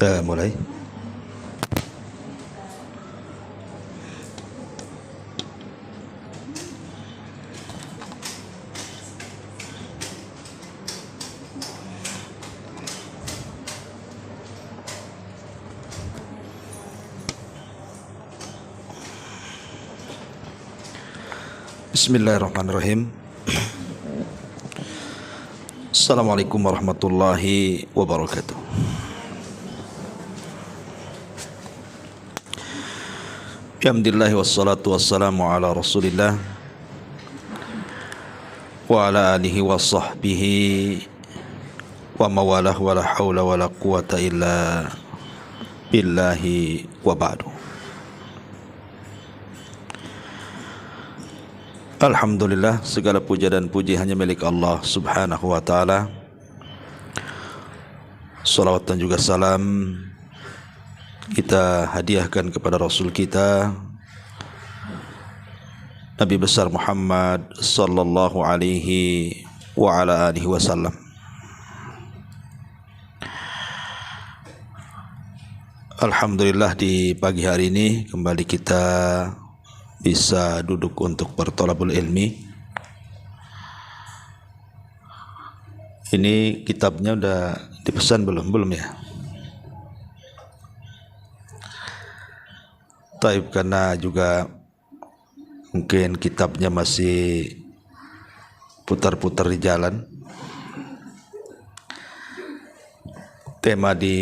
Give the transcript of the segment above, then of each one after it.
Kita mulai. Bismillahirrahmanirrahim. Assalamualaikum warahmatullahi wabarakatuh. Alhamdulillah wassalatu wassalamu ala rasulillah wa ala alihi wa sahbihi wa mawalah wa la hawla wa la quwata illa billahi wa ba'du. Alhamdulillah, segala puja dan puji hanya milik Allah subhanahu wa ta'ala. Salawat dan juga salam kita hadiahkan kepada Rasul kita Nabi besar Muhammad sallallahu alaihi wa ala alihi wasallam. Alhamdulillah, di pagi hari ini kembali kita bisa duduk untuk bertolabul ilmi. Ini kitabnya udah dipesan belum? Belum ya? Taib, karena juga mungkin kitabnya masih putar-putar di jalan. Tema di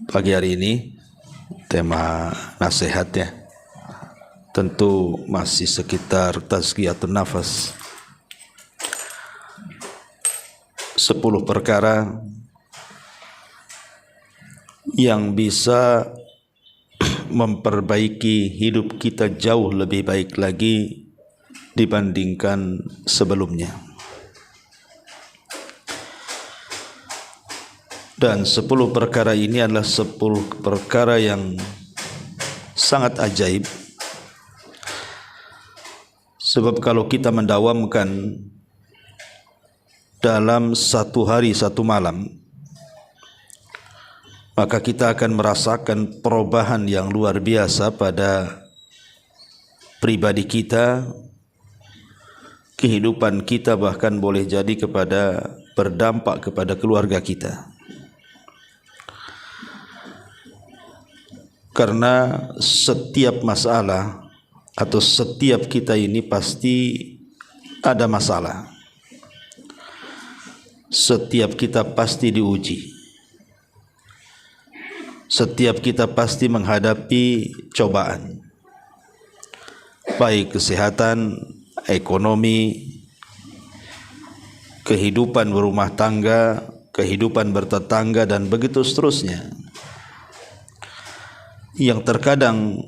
pagi hari ini, tema nasihatnya tentu masih sekitar tazkiyatun nafas. 10 perkara yang bisa memperbaiki hidup kita jauh lebih baik lagi dibandingkan sebelumnya. Dan 10 perkara ini adalah 10 perkara yang sangat ajaib. Sebab kalau kita mendawamkan dalam satu hari satu malam, maka kita akan merasakan perubahan yang luar biasa pada pribadi kita, kehidupan kita, bahkan boleh jadi kepada berdampak kepada keluarga kita. Karena setiap masalah atau setiap kita ini pasti ada masalah. Setiap kita pasti diuji. Setiap kita pasti menghadapi cobaan, baik kesehatan, ekonomi, kehidupan berumah tangga, kehidupan bertetangga, dan begitu seterusnya. Yang terkadang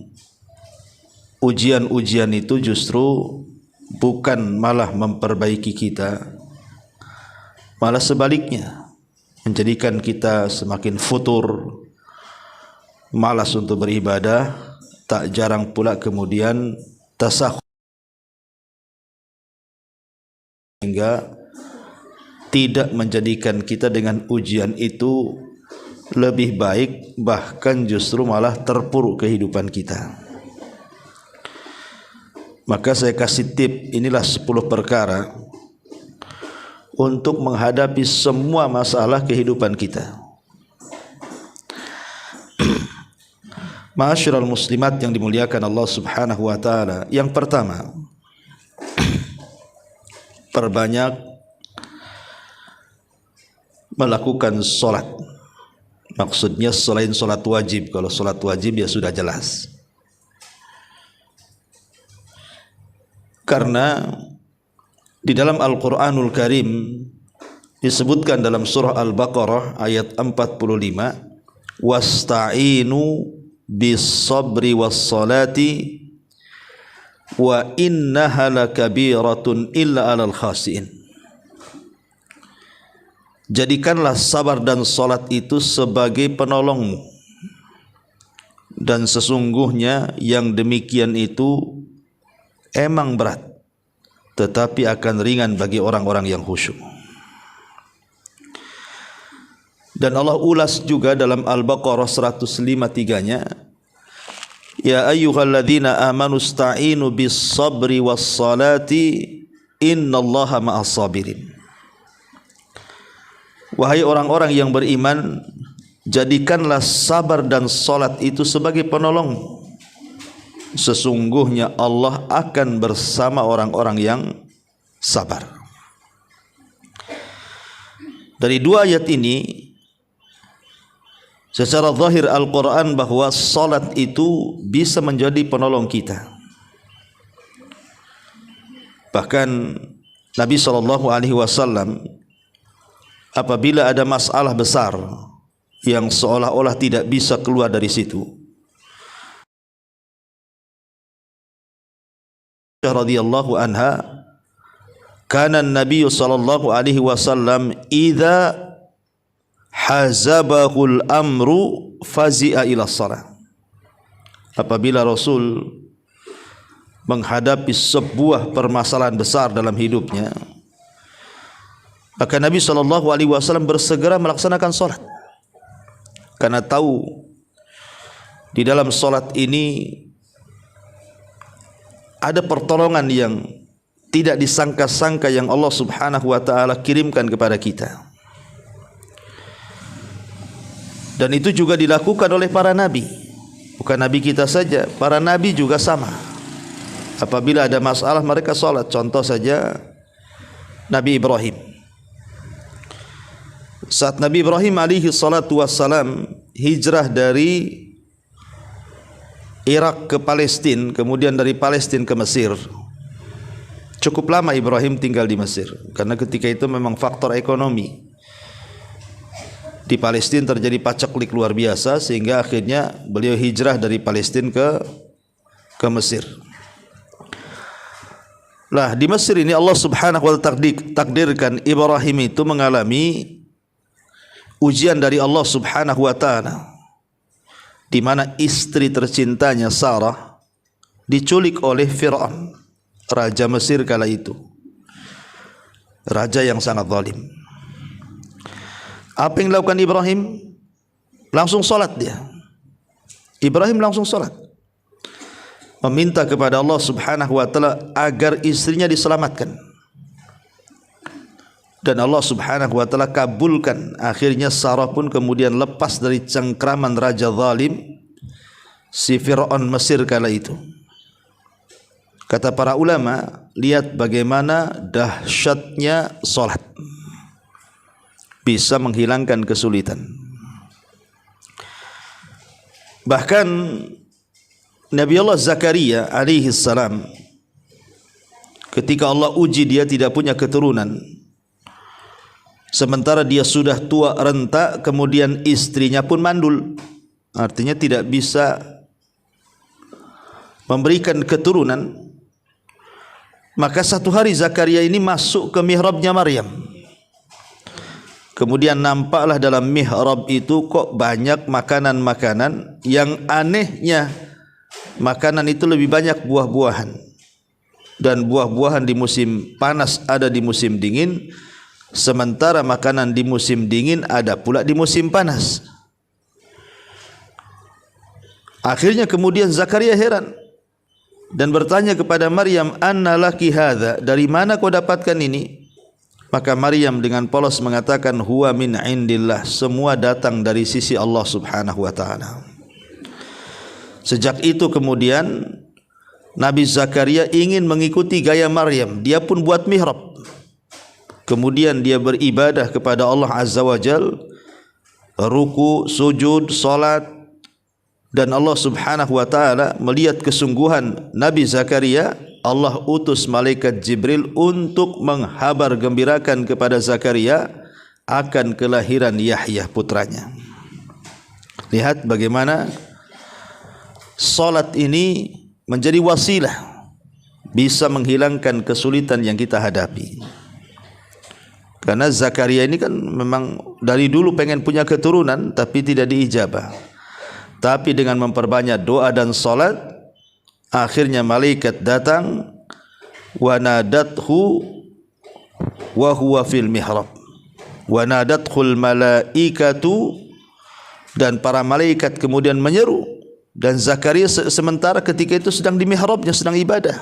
ujian-ujian itu justru bukan malah memperbaiki kita, malah sebaliknya menjadikan kita semakin futur, malas untuk beribadah. Tak jarang pula kemudian tasahuf, sehingga tidak menjadikan kita dengan ujian itu lebih baik, bahkan justru malah terpuruk kehidupan kita. Maka saya kasih tip, inilah 10 perkara untuk menghadapi semua masalah kehidupan kita. Ma'asyiral muslimat yang dimuliakan Allah subhanahu wa ta'ala. Yang pertama, perbanyak melakukan sholat. Maksudnya selain sholat wajib. Kalau sholat wajib ya sudah jelas. Karena di dalam Al-Quranul Karim disebutkan dalam surah Al-Baqarah ayat 45, wasta'inu bis-sabri was-salati wa innaha lakabiratun illa 'alal khasiin. Jadikanlah sabar dan salat itu sebagai penolongmu, dan sesungguhnya yang demikian itu emang berat, tetapi akan ringan bagi orang-orang yang khusyuk. Dan Allah ulas juga dalam Al-Baqarah 153-nya, ya ayyuhalladzina amanu sta'inu bis sabri was salati innallaha ma'as sabirin. Wahai orang-orang yang beriman, jadikanlah sabar dan salat itu sebagai penolong. Sesungguhnya Allah akan bersama orang-orang yang sabar. Dari dua ayat ini secara zahir Al-Quran bahwa salat itu bisa menjadi penolong kita. Bahkan Nabi SAW apabila ada masalah besar yang seolah-olah tidak bisa keluar dari situ, radhiyallahu anha, kana Nabi SAW idza hazabahul amru fazi'a ila shalah. Apabila Rasul menghadapi sebuah permasalahan besar dalam hidupnya, maka Nabi SAW bersegera melaksanakan salat, karena tahu di dalam salat ini ada pertolongan yang tidak disangka-sangka yang Allah Subhanahu wa taala kirimkan kepada kita. Dan itu juga dilakukan oleh para nabi. Bukan nabi kita saja, para nabi juga sama. Apabila ada masalah mereka salat. Contoh saja Nabi Ibrahim. Saat Nabi Ibrahim alaihi salatu wassalam hijrah dari Irak ke Palestina, kemudian dari Palestina ke Mesir. Cukup lama Ibrahim tinggal di Mesir, karena ketika itu memang faktor ekonomi. Di Palestina terjadi paceklik luar biasa, sehingga akhirnya beliau hijrah dari Palestina ke Mesir. Lah di Mesir ini Allah Subhanahu wa taala takdirkan Ibrahim itu mengalami ujian dari Allah Subhanahu wa taala, di mana istri tercintanya Sarah diculik oleh Fir'aun, raja Mesir kala itu, raja yang sangat zalim. Apa yang dilakukan Ibrahim? Langsung salat dia. Ibrahim langsung salat, meminta kepada Allah Subhanahu wa taala agar istrinya diselamatkan. Dan Allah Subhanahu wa taala kabulkan. Akhirnya Sarah pun kemudian lepas dari cengkraman raja zalim si Fir'aun Mesir kala itu. Kata para ulama, lihat bagaimana dahsyatnya salat, bisa menghilangkan kesulitan. Bahkan Nabi Allah Zakaria alaihi salam, ketika Allah uji dia tidak punya keturunan, sementara dia sudah tua renta, kemudian istrinya pun mandul, artinya tidak bisa memberikan keturunan. Maka satu hari Zakaria ini masuk ke mihrabnya Maryam. Kemudian nampaklah dalam mihrab itu kok banyak makanan-makanan, yang anehnya makanan itu lebih banyak buah-buahan. Dan buah-buahan di musim panas ada di musim dingin, sementara makanan di musim dingin ada pula di musim panas. Akhirnya kemudian Zakaria heran dan bertanya kepada Maryam, "Anna laki hadza?" Dari mana kau dapatkan ini? Maka Maryam dengan polos mengatakan, "Huwa min indillah." Semua datang dari sisi Allah Subhanahu wa taala. Sejak itu kemudian Nabi Zakaria ingin mengikuti gaya Maryam. Dia pun buat mihrab. Kemudian dia beribadah kepada Allah Azza wa Jal, ruku, sujud, salat. Dan Allah Subhanahu wa taala melihat kesungguhan Nabi Zakaria, Allah utus malaikat Jibril untuk menghabar gembirakan kepada Zakaria akan kelahiran Yahya putranya. Lihat bagaimana salat ini menjadi wasilah bisa menghilangkan kesulitan yang kita hadapi. Karena Zakaria ini kan memang dari dulu pengen punya keturunan tapi tidak diijabah. Tapi dengan memperbanyak doa dan salat, akhirnya malaikat datang, wa nadathu wa huwa fil mihrab. wa nadathul malaikatu, dan para malaikat kemudian menyeru, dan Zakaria sementara ketika itu sedang di mihrabnya, sedang ibadah.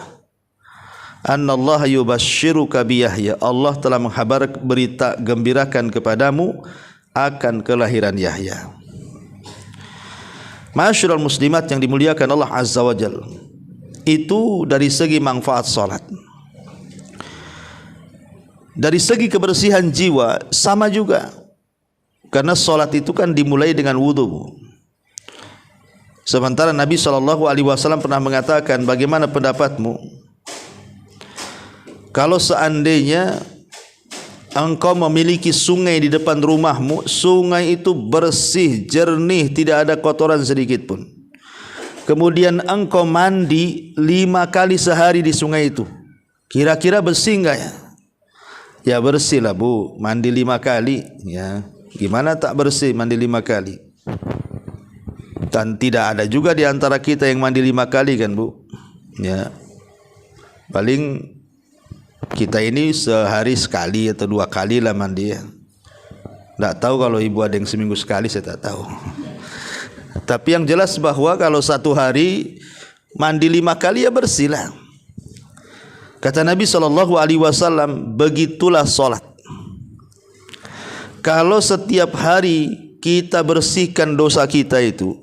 Annallaha yubashshiruka bi Yahya, Allah telah berita gembirakan kepadamu akan kelahiran Yahya. Ma'asyiral muslimat yang dimuliakan Allah Azza wa Jalla, itu dari segi manfaat salat. Dari segi kebersihan jiwa sama juga, karena salat itu kan dimulai dengan wudu. Sementara Nabi SAW pernah mengatakan, bagaimana pendapatmu kalau seandainya engkau memiliki sungai di depan rumahmu, sungai itu bersih, jernih, tidak ada kotoran sedikit pun. Kemudian engkau mandi 5 kali sehari di sungai itu, kira-kira bersih enggak ya? Ya bersih lah bu, mandi 5 kali ya. Gimana tak bersih mandi 5 kali? Dan tidak ada juga di antara kita yang mandi 5 kali kan bu ya. Paling kita ini sehari sekali atau 2 kali lah mandi ya. Tak tahu kalau ibu ada yang seminggu sekali, saya tak tahu. Tapi yang jelas bahwa kalau 1 hari mandi 5 kali ya bersih lah. Kata Nabi SAW, begitulah solat. Kalau setiap hari kita bersihkan dosa kita itu,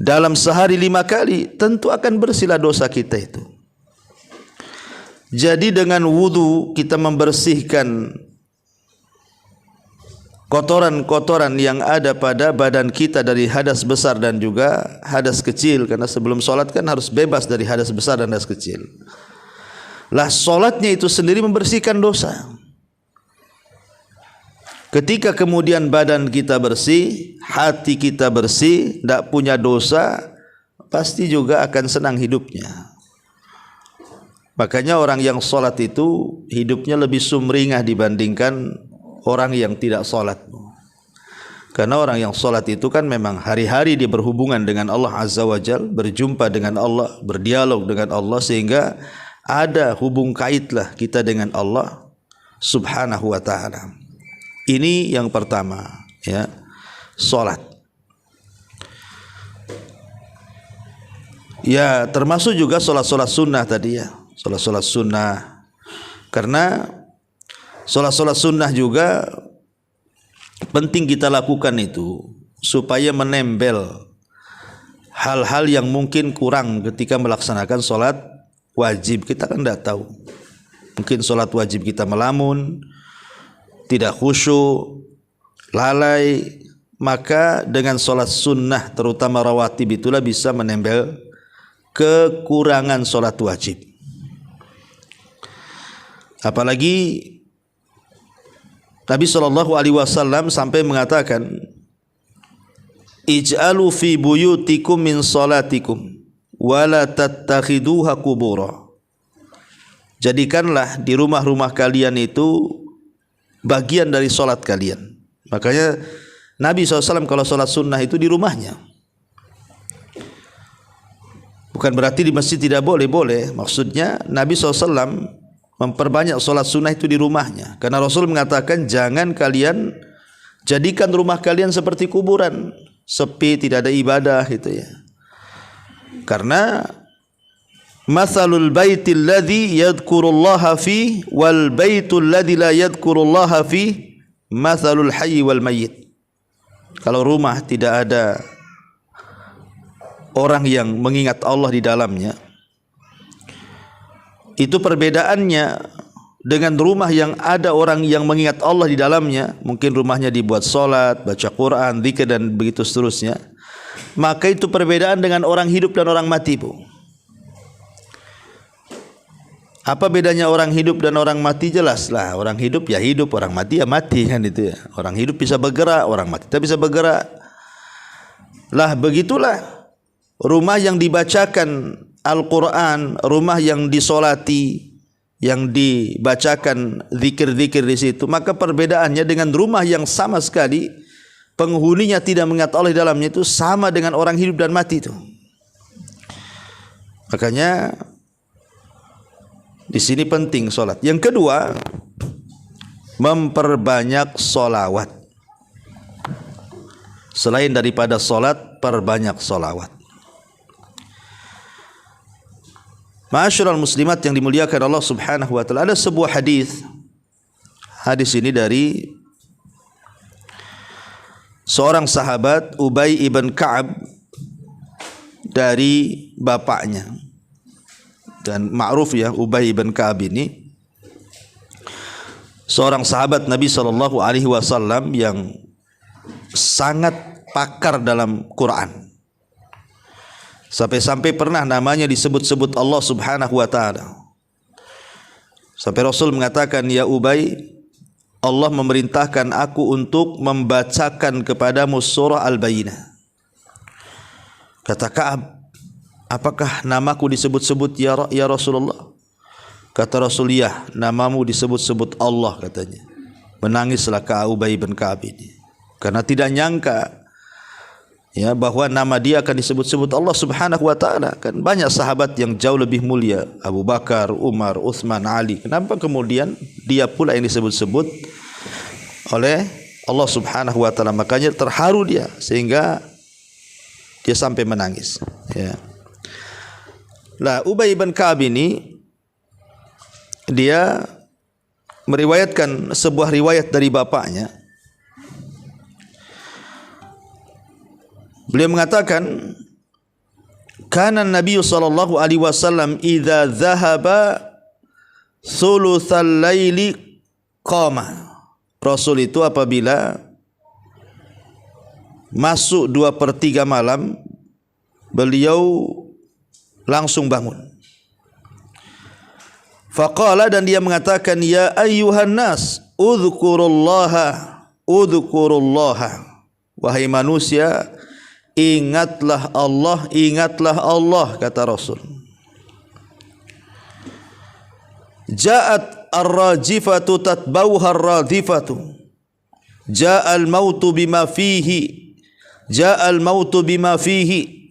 dalam sehari 5 kali, tentu akan bersihlah dosa kita itu. Jadi dengan wudu kita membersihkan kotoran-kotoran yang ada pada badan kita dari hadas besar dan juga hadas kecil, karena sebelum solat kan harus bebas dari hadas besar dan hadas kecil. Lah solatnya itu sendiri membersihkan dosa. Ketika kemudian badan kita bersih, hati kita bersih, tidak punya dosa, pasti juga akan senang hidupnya. Makanya orang yang solat itu hidupnya lebih sumringah dibandingkan orang yang tidak solat. Karena orang yang solat itu kan memang hari-hari dia berhubungan dengan Allah Azza wa Jal, berjumpa dengan Allah, berdialog dengan Allah, sehingga ada hubung kaitlah kita dengan Allah Subhanahu wa ta'ala. Ini yang pertama ya, solat. Ya termasuk juga solat-solat sunnah tadi ya, solat-solat sunnah. Karena solat-solat sunnah juga penting kita lakukan itu supaya menempel hal-hal yang mungkin kurang ketika melaksanakan solat wajib. Kita kan tidak tahu, mungkin solat wajib kita melamun, tidak khusyuk, lalai, maka dengan solat sunnah terutama rawatib itulah bisa menempel kekurangan solat wajib. Apalagi Nabi SAW sampai mengatakan, ij'alu fi buyutikum min salatikum wala tattakhiduha qubura. Jadikanlah di rumah-rumah kalian itu bagian dari solat kalian. Makanya Nabi SAW kalau solat sunnah itu di rumahnya. Bukan berarti di masjid tidak boleh, boleh. Maksudnya Nabi SAW memperbanyak solat sunnah itu di rumahnya. Karena Rasul mengatakan jangan kalian jadikan rumah kalian seperti kuburan, sepi, tidak ada ibadah gitu ya. Karena mathalul baitil ladzi yadhkurullaha fi wal baitul ladzi la yadhkurullaha fi mathalul hayy wal mayyit. Kalau rumah tidak ada orang yang mengingat Allah di dalamnya, itu perbedaannya dengan rumah yang ada orang yang mengingat Allah di dalamnya. Mungkin rumahnya dibuat solat, baca Quran, zikir dan begitu seterusnya. Maka itu perbedaan dengan orang hidup dan orang mati, Bu. Apa bedanya orang hidup dan orang mati? Jelaslah, orang hidup ya hidup, orang mati ya mati kan itu ya. Orang hidup bisa bergerak, orang mati tidak bisa bergerak. Lah begitulah rumah yang dibacakan Al-Quran, rumah yang disolati, yang dibacakan zikir-zikir di situ, maka perbedaannya dengan rumah yang sama sekali penghuninya tidak mengingat Allah di dalamnya itu sama dengan orang hidup dan mati itu. Makanya di sini penting solat. Yang kedua, memperbanyak solawat. Selain daripada solat, perbanyak solawat. Ma'asyiral muslimat yang dimuliakan Allah Subhanahu wa taala, ada sebuah hadis. Hadis ini dari seorang sahabat, Ubay ibn Ka'ab, dari bapaknya. Dan ma'ruf ya, Ubay ibn Ka'ab ini seorang sahabat Nabi sallallahu alaihi wasallam yang sangat pakar dalam Quran. Sampai-sampai pernah namanya disebut-sebut Allah Subhanahu wa taala. Sampai Rasul mengatakan, "Ya Ubay, Allah memerintahkan aku untuk membacakan kepadamu surah Al-Bayyinah." Kata Ka'ab, "Apakah namaku disebut-sebut ya Rasulullah?" Kata Rasul, "Ya, namamu disebut-sebut Allah," katanya. Menangislah Ubay bin Ka'ab ini karena tidak nyangka ya bahwa nama dia akan disebut-sebut Allah Subhanahu wa taala. Kan banyak sahabat yang jauh lebih mulia, Abu Bakar, Umar, Utsman, Ali. Kenapa kemudian dia pula yang disebut-sebut oleh Allah Subhanahu wa taala? Makanya terharu dia sehingga dia sampai menangis, ya. Lah, Ubay bin Ka'ab ini dia meriwayatkan sebuah riwayat dari bapaknya. Beliau mengatakan, "Kana Nabi sallallahu alaihi wasallam idza dhahaba thulutsal laili qama." Rasul itu apabila masuk 2/3 malam, beliau langsung bangun. Faqala, dan dia mengatakan, "Ya ayyuhan nas, udzukurullaha, udzukurullaha." Wahai manusia, ingatlah Allah, kata Rasul. Ja'at ar-rajifatu tatbauha ar-radifatu. Ja'al mautu bima fihi. Ja'al mautu bima fihi.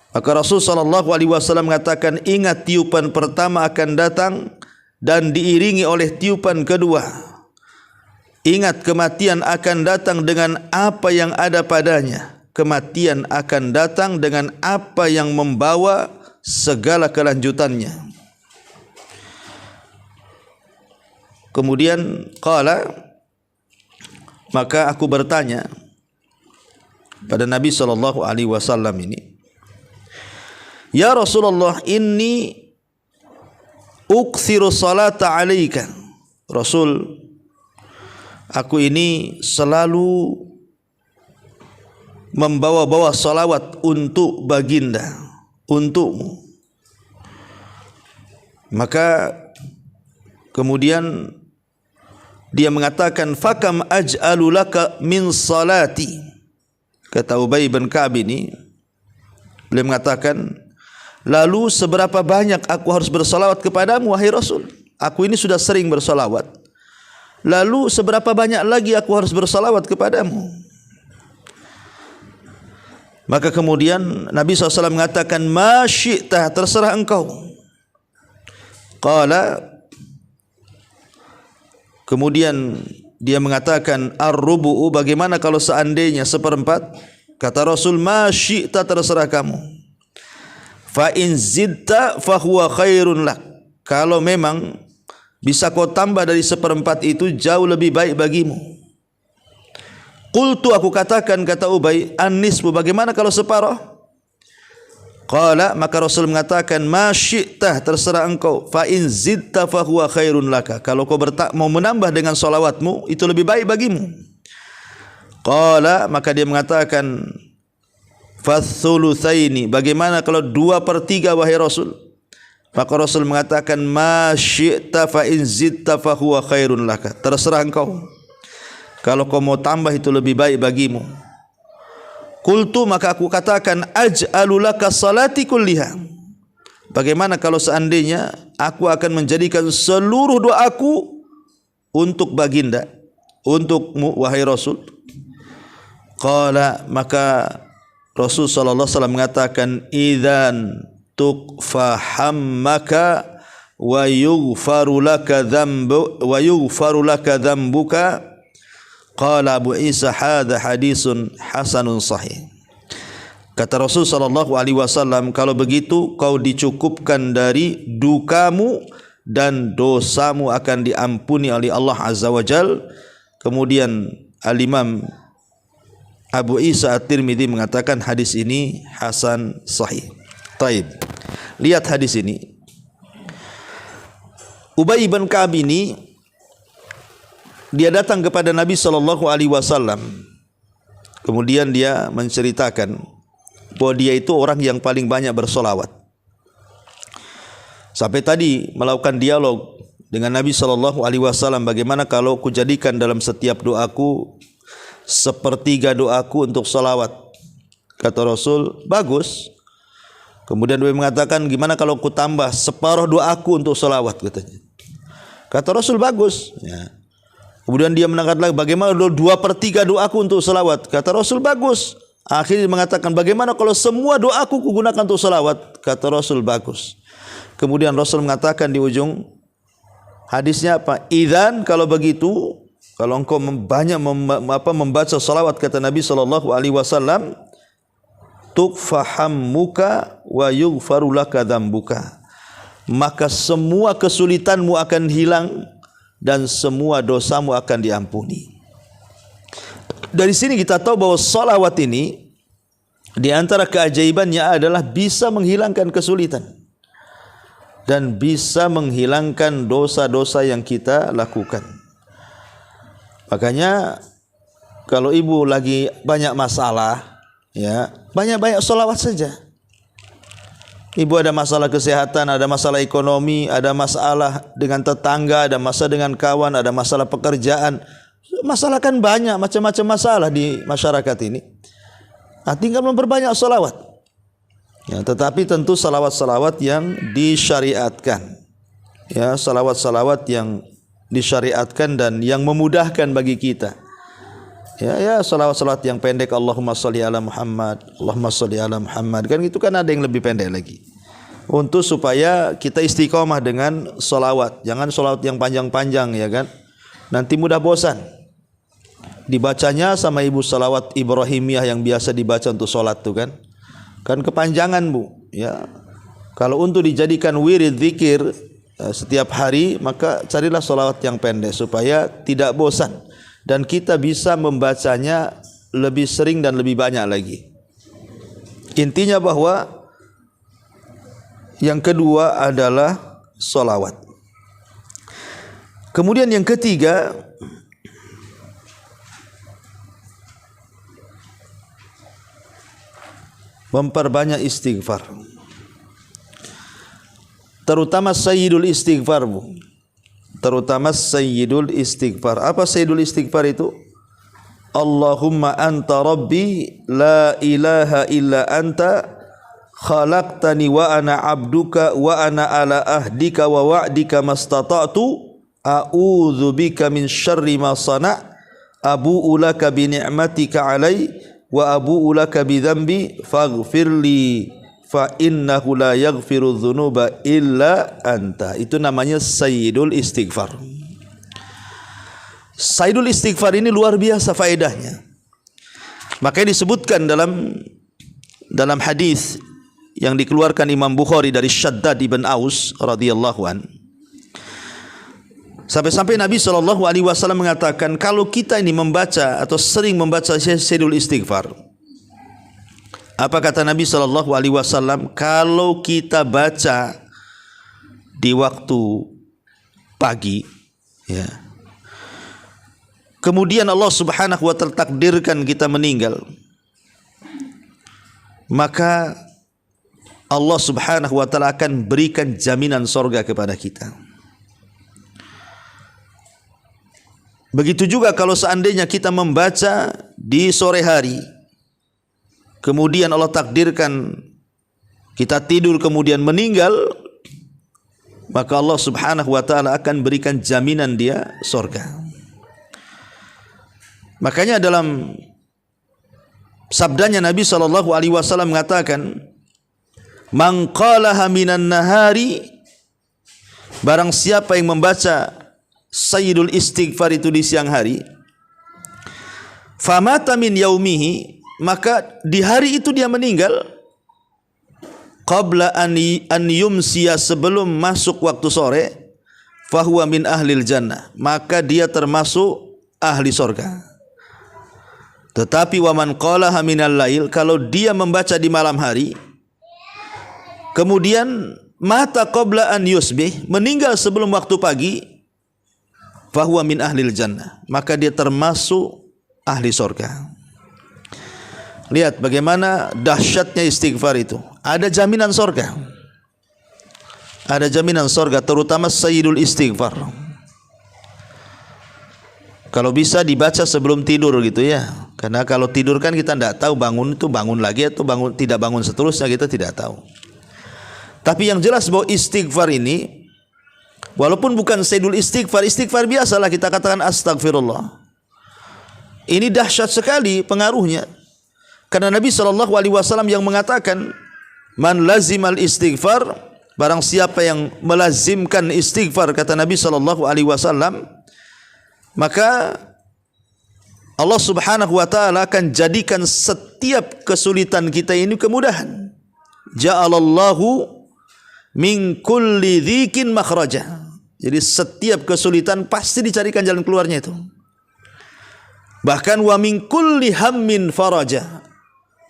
Maka Rasul sallallahu alaihi wasallam mengatakan, ingat tiupan pertama akan datang dan diiringi oleh tiupan kedua. Ingat kematian akan datang dengan apa yang ada padanya. Kematian akan datang dengan apa yang membawa segala kelanjutannya. Kemudian qala, maka aku bertanya pada Nabi sallallahu alaihi wasallam ini, "Ya Rasulullah, inni ukthiru salata alaika." Rasul, aku ini selalu membawa-bawa salawat untuk baginda, untukmu. Maka kemudian dia mengatakan, "Fakam aj'alu laka min salati." Kata Ubay bin Ka'ab ini, beliau mengatakan, "Lalu seberapa banyak aku harus bersalawat kepadamu, wahai Rasul? Aku ini sudah sering bersalawat. Lalu seberapa banyak lagi aku harus bersalawat kepadamu?" Maka kemudian Nabi SAW mengatakan, "Ma syi'ta, terserah engkau." Qala, kemudian dia mengatakan, "Ar-rubu'u, bagaimana kalau seandainya 1/4?" Kata Rasul, "Ma syi'ta, terserah kamu. Fa in zidta fa huwa khairun lak." Kalau memang bisa kau tambah dari 1/4 itu, jauh lebih baik bagimu. Qultu, aku katakan, kata Ubay, "An-nisfu, bagaimana kalau separuh?" Qala, maka Rasul mengatakan, "Ma syi'tah, terserah engkau. Fa in zidta fa huwa khairun laka." Kalau kau mau menambah dengan salawatmu, itu lebih baik bagimu. Qala, maka dia mengatakan, "Fathulutsaini, bagaimana kalau 2/3, wahai Rasul?" Maka Rasul mengatakan, "Ma syi'ta fa in zidta fa huwa khairun laka." Terserah engkau. Kalau kau mau tambah itu lebih baik bagimu. Qultu, maka aku katakan, "Aj'alu laka salati kulliha." Bagaimana kalau seandainya aku akan menjadikan seluruh doaku untuk baginda, untukmu, wahai Rasul? Qala, maka Rasul sallallahu alaihi wasallam mengatakan, "Idzan tukfa hammaka wa yughfaru laka dhanbuka. Qala Abu Isa hadza hadisun hasanun sahih. Kata Rasul sallallahu alaihi wasallam, kalau begitu kau dicukupkan dari dukamu dan dosamu akan diampuni oleh Allah Azza wa Jal. Kemudian Al-Imam Abu Isa At-Tirmidzi mengatakan hadis ini hasan sahih. Taib. Lihat hadis ini. Ubay bin Ka'ab ini dia datang kepada Nabi sallallahu alaihi wasallam. Kemudian dia menceritakan bahwa dia itu orang yang paling banyak bersolawat. Sampai tadi melakukan dialog dengan Nabi sallallahu alaihi wasallam, bagaimana kalau kujadikan dalam setiap doaku sepertiga doaku untuk solawat. Kata Rasul, bagus. Kemudian dia mengatakan, gimana kalau ku tambah separuh doaku untuk solawat, katanya. Kata Rasul, bagus. Ya. Kemudian dia mengatakan lagi, bagaimana 2/3 doaku untuk salawat? Kata Rasul, bagus. Akhirnya mengatakan, bagaimana kalau semua doaku kugunakan untuk salawat? Kata Rasul, bagus. Kemudian Rasul mengatakan di ujung hadisnya apa? Idzan, kalau begitu, kalau engkau banyak membaca salawat, kata Nabi SAW, tukfahammuka wa yughfaru laka dzambuka, maka semua kesulitanmu akan hilang dan semua dosamu akan diampuni. Dari sini kita tahu bahwa salawat ini di antara keajaibannya adalah bisa menghilangkan kesulitan dan bisa menghilangkan dosa-dosa yang kita lakukan. Makanya kalau ibu lagi banyak masalah, ya, banyak-banyak salawat saja. Ibu ada masalah kesehatan, ada masalah ekonomi, ada masalah dengan tetangga, ada masalah dengan kawan, ada masalah pekerjaan. Masalah kan banyak, macam-macam masalah di masyarakat ini. Nah, tinggal memperbanyak salawat. Ya, tetapi tentu salawat-salawat yang disyariatkan. Ya, salawat-salawat yang disyariatkan dan yang memudahkan bagi kita. Ya, salawat-salawat yang pendek, Allahumma sholli ala Muhammad, Allahumma sholli ala Muhammad, kan itu kan ada yang lebih pendek lagi. Untuk supaya kita istiqomah dengan salawat. Jangan salawat yang panjang-panjang, ya kan. Nanti mudah bosan. Dibacanya sama ibu salawat Ibrahimiyah yang biasa dibaca untuk salat tuh kan. Kan kepanjangan, Bu, ya. Kalau untuk dijadikan wirid zikir setiap hari, maka carilah salawat yang pendek supaya tidak bosan. Dan kita bisa membacanya lebih sering dan lebih banyak lagi. Intinya bahwa yang kedua adalah salawat. Kemudian yang ketiga, memperbanyak istighfar. Terutama sayyidul istighfar, Bu. Terutama sayyidul istighfar. Apa sayyidul istighfar itu? Allahumma anta rabbi la ilaha illa anta khalaqtani wa ana abduka wa ana ala ahdika wa wa'dika mastata'tu a'udzu bika min syarri ma sana' abu'u laka bi ni'matika 'alai wa abu'u laka bi dzambi faghfirli fa innahu la yaghfiru dzunuba illa anta. Itu namanya sayyidul istighfar. Sayyidul istighfar ini luar biasa faedahnya. Makanya disebutkan dalam hadis yang dikeluarkan Imam Bukhari dari Shaddad ibn Aus radhiyallahu an. Sampai-sampai Nabi SAW mengatakan, kalau kita ini membaca atau sering membaca sayyidul istighfar, apa kata Nabi SAW? Kalau kita baca di waktu pagi, ya, kemudian Allah Subhanahu wa ta'ala takdirkan kita meninggal, maka Allah Subhanahu wa ta'ala akan berikan jaminan surga kepada kita. Begitu juga kalau seandainya kita membaca di sore hari, kemudian Allah takdirkan kita tidur kemudian meninggal, maka Allah Subhanahu wa ta'ala akan berikan jaminan dia surga. Makanya dalam sabdanya Nabi SAW mengatakan, man qalaha minan nahari Barang siapa yang membaca sayyidul istighfar itu di siang hari, famata min yaumihi, maka di hari itu dia meninggal, qabla an yumsiya, sebelum masuk waktu sore, fahuwa min ahlil jannah, maka dia termasuk ahli surga. Tetapi waman qalaha minal lail, kalau dia membaca di malam hari, kemudian mata qabla an yusbih, meninggal sebelum waktu pagi, fahuwa min ahlil jannah, maka dia termasuk ahli surga. Lihat bagaimana dahsyatnya istighfar itu. Ada jaminan surga. Ada jaminan surga, terutama sayyidul istighfar. Kalau bisa dibaca sebelum tidur gitu ya. Karena kalau tidur kan kita tidak tahu bangun itu bangun lagi atau bangun tidak bangun seterusnya, kita tidak tahu. Tapi yang jelas bahwa istighfar ini, walaupun bukan sayyidul istighfar, istighfar biasalah kita katakan astagfirullah. Ini dahsyat sekali pengaruhnya. Karena Nabi SAW yang mengatakan, man lazimal istighfar, barang siapa yang melazimkan istighfar, kata Nabi SAW, maka Allah Subhanahu wa ta'ala akan jadikan setiap kesulitan kita ini kemudahan. Ja'alallahu min kulli dhikin makhraja. Jadi setiap kesulitan pasti dicarikan jalan keluarnya itu. Bahkan wa min kulli hammin faraja.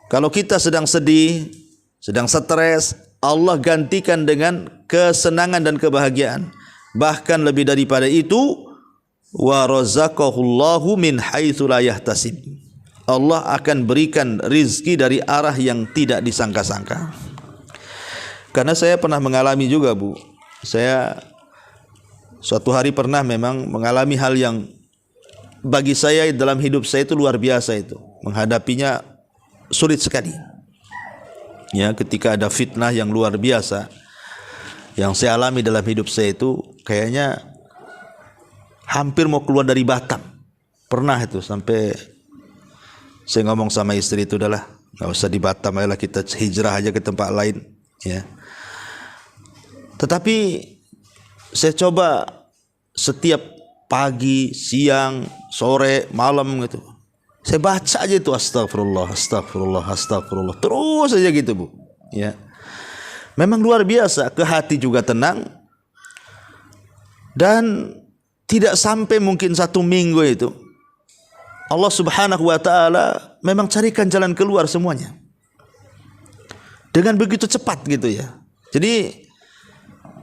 Kalau kita sedang sedih, sedang stres, Allah gantikan dengan kesenangan dan kebahagiaan. Bahkan lebih daripada itu, wa razaqahullahu min haitsu la yahtasib. Allah akan berikan rizki dari arah yang tidak disangka-sangka. Karena saya pernah mengalami juga, Bu. Saya suatu hari pernah memang mengalami hal yang bagi saya dalam hidup saya itu luar biasa itu. Menghadapinya sulit sekali. Ya, ketika ada fitnah yang luar biasa yang saya alami dalam hidup saya itu, kayaknya hampir mau keluar dari Batam. Pernah itu sampai saya ngomong sama istri itu, udahlah, nggak usah di Batam, ayolah kita hijrah aja ke tempat lain. Ya. Tetapi saya coba setiap pagi, siang, sore, malam gitu, saya baca aja itu astagfirullah, astagfirullah, astagfirullah, terus aja gitu, Bu. Ya, memang luar biasa, ke hati juga tenang. Dan tidak sampai mungkin 1 minggu itu, Allah Subhanahu wa ta'ala memang carikan jalan keluar semuanya dengan begitu cepat gitu ya. Jadi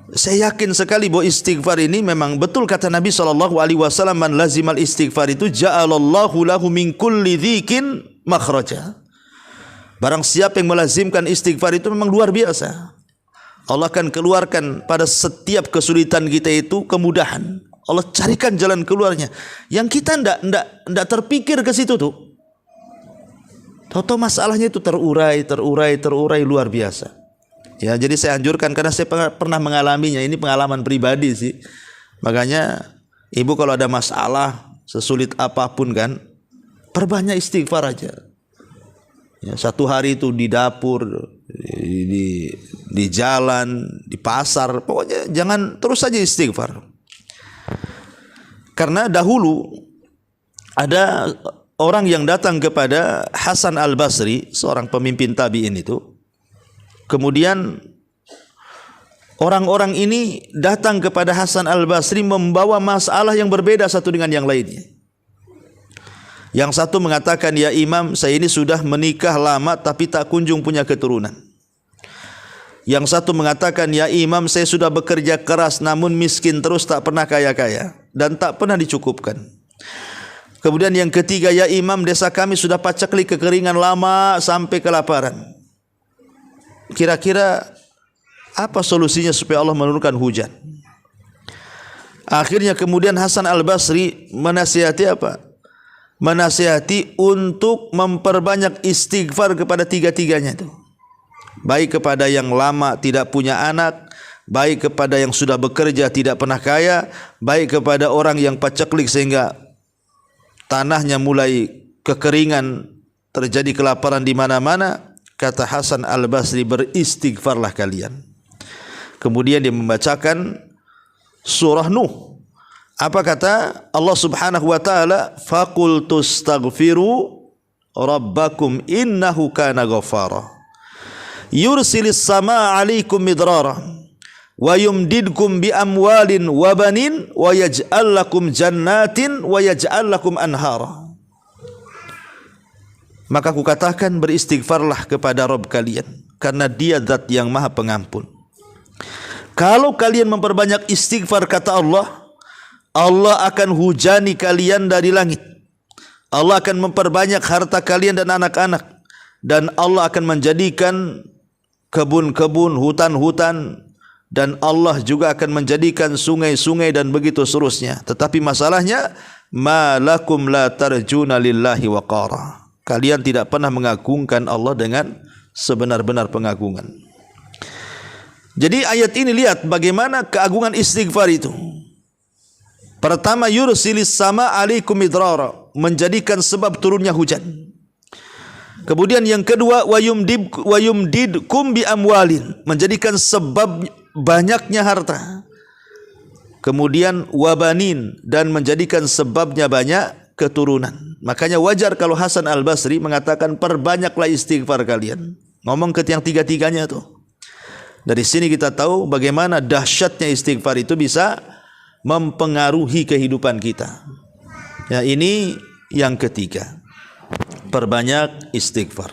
saya yakin sekali bahwa istighfar ini memang betul kata Nabi SAW, man lazimal istighfar itu ja'alallahu lahu min kulli dhikin makhraja. Barang siapa yang melazimkan istighfar itu memang luar biasa. Allah akan keluarkan pada setiap kesulitan kita itu kemudahan. Allah carikan jalan keluarnya yang kita ndak terpikir ke situ tuh. Tahu-tahu masalahnya itu terurai luar biasa. Ya, jadi saya anjurkan, karena saya pernah mengalaminya, ini pengalaman pribadi sih. Makanya ibu kalau ada masalah sesulit apapun kan, perbanyak istighfar aja. Ya, 1 hari itu di dapur, di jalan, di pasar, pokoknya jangan terus saja istighfar. Karena dahulu ada orang yang datang kepada Hasan Al-Basri, seorang pemimpin tabi'in itu. Kemudian orang-orang ini datang kepada Hasan Al-Basri membawa masalah yang berbeda satu dengan yang lainnya. Yang satu mengatakan, ya Imam, saya ini sudah menikah lama tapi tak kunjung punya keturunan. Yang satu mengatakan, ya Imam, saya sudah bekerja keras namun miskin terus, tak pernah kaya-kaya dan tak pernah dicukupkan. Kemudian yang ketiga, ya Imam, desa kami sudah paceklik kekeringan lama sampai kelaparan. Kira-kira apa solusinya supaya Allah menurunkan hujan? Akhirnya kemudian Hasan Al-Basri menasihati apa? Menasihati untuk memperbanyak istighfar kepada tiga-tiganya itu. Baik kepada yang lama tidak punya anak, baik kepada yang sudah bekerja tidak pernah kaya, baik kepada orang yang paceklik sehingga tanahnya mulai kekeringan, terjadi kelaparan di mana-mana. Kata Hasan Al-Basri, beristighfarlah kalian. Kemudian dia membacakan surah Nuh. Apa kata Allah Subhanahu wa taala? Faqultu astaghfiru rabbakum innahu kana ghaffara. Yursilis samaa 'alaikum midrara wa yumdidkum bi amwalin wa banin wa yaj'al lakum jannatin wa yaj'al lakum anhara. Maka aku katakan beristighfarlah kepada Rabb kalian, karena Dia Zat yang Maha Pengampun. Kalau kalian memperbanyak istighfar, kata Allah, Allah akan hujani kalian dari langit. Allah akan memperbanyak harta kalian dan anak-anak, dan Allah akan menjadikan kebun-kebun, hutan-hutan, dan Allah juga akan menjadikan sungai-sungai dan begitu seterusnya. Tetapi masalahnya, malakum la tarjuna lillahi waqara. Kalian tidak pernah mengagungkan Allah dengan sebenar-benar pengagungan. Jadi ayat ini lihat bagaimana keagungan istighfar itu. Pertama, yursilis sama alaikum midrara, menjadikan sebab turunnya hujan. Kemudian yang kedua, wa yumdidkum bi amwalin, menjadikan sebab banyaknya harta. Kemudian wabanin, dan menjadikan sebabnya banyak keturunan. Makanya wajar kalau Hasan Al-Basri mengatakan perbanyaklah istighfar kalian. Ngomong ke yang tiga-tiganya tuh. Dari sini kita tahu bagaimana dahsyatnya istighfar itu bisa mempengaruhi kehidupan kita. Ya, ini yang ketiga. Perbanyak istighfar.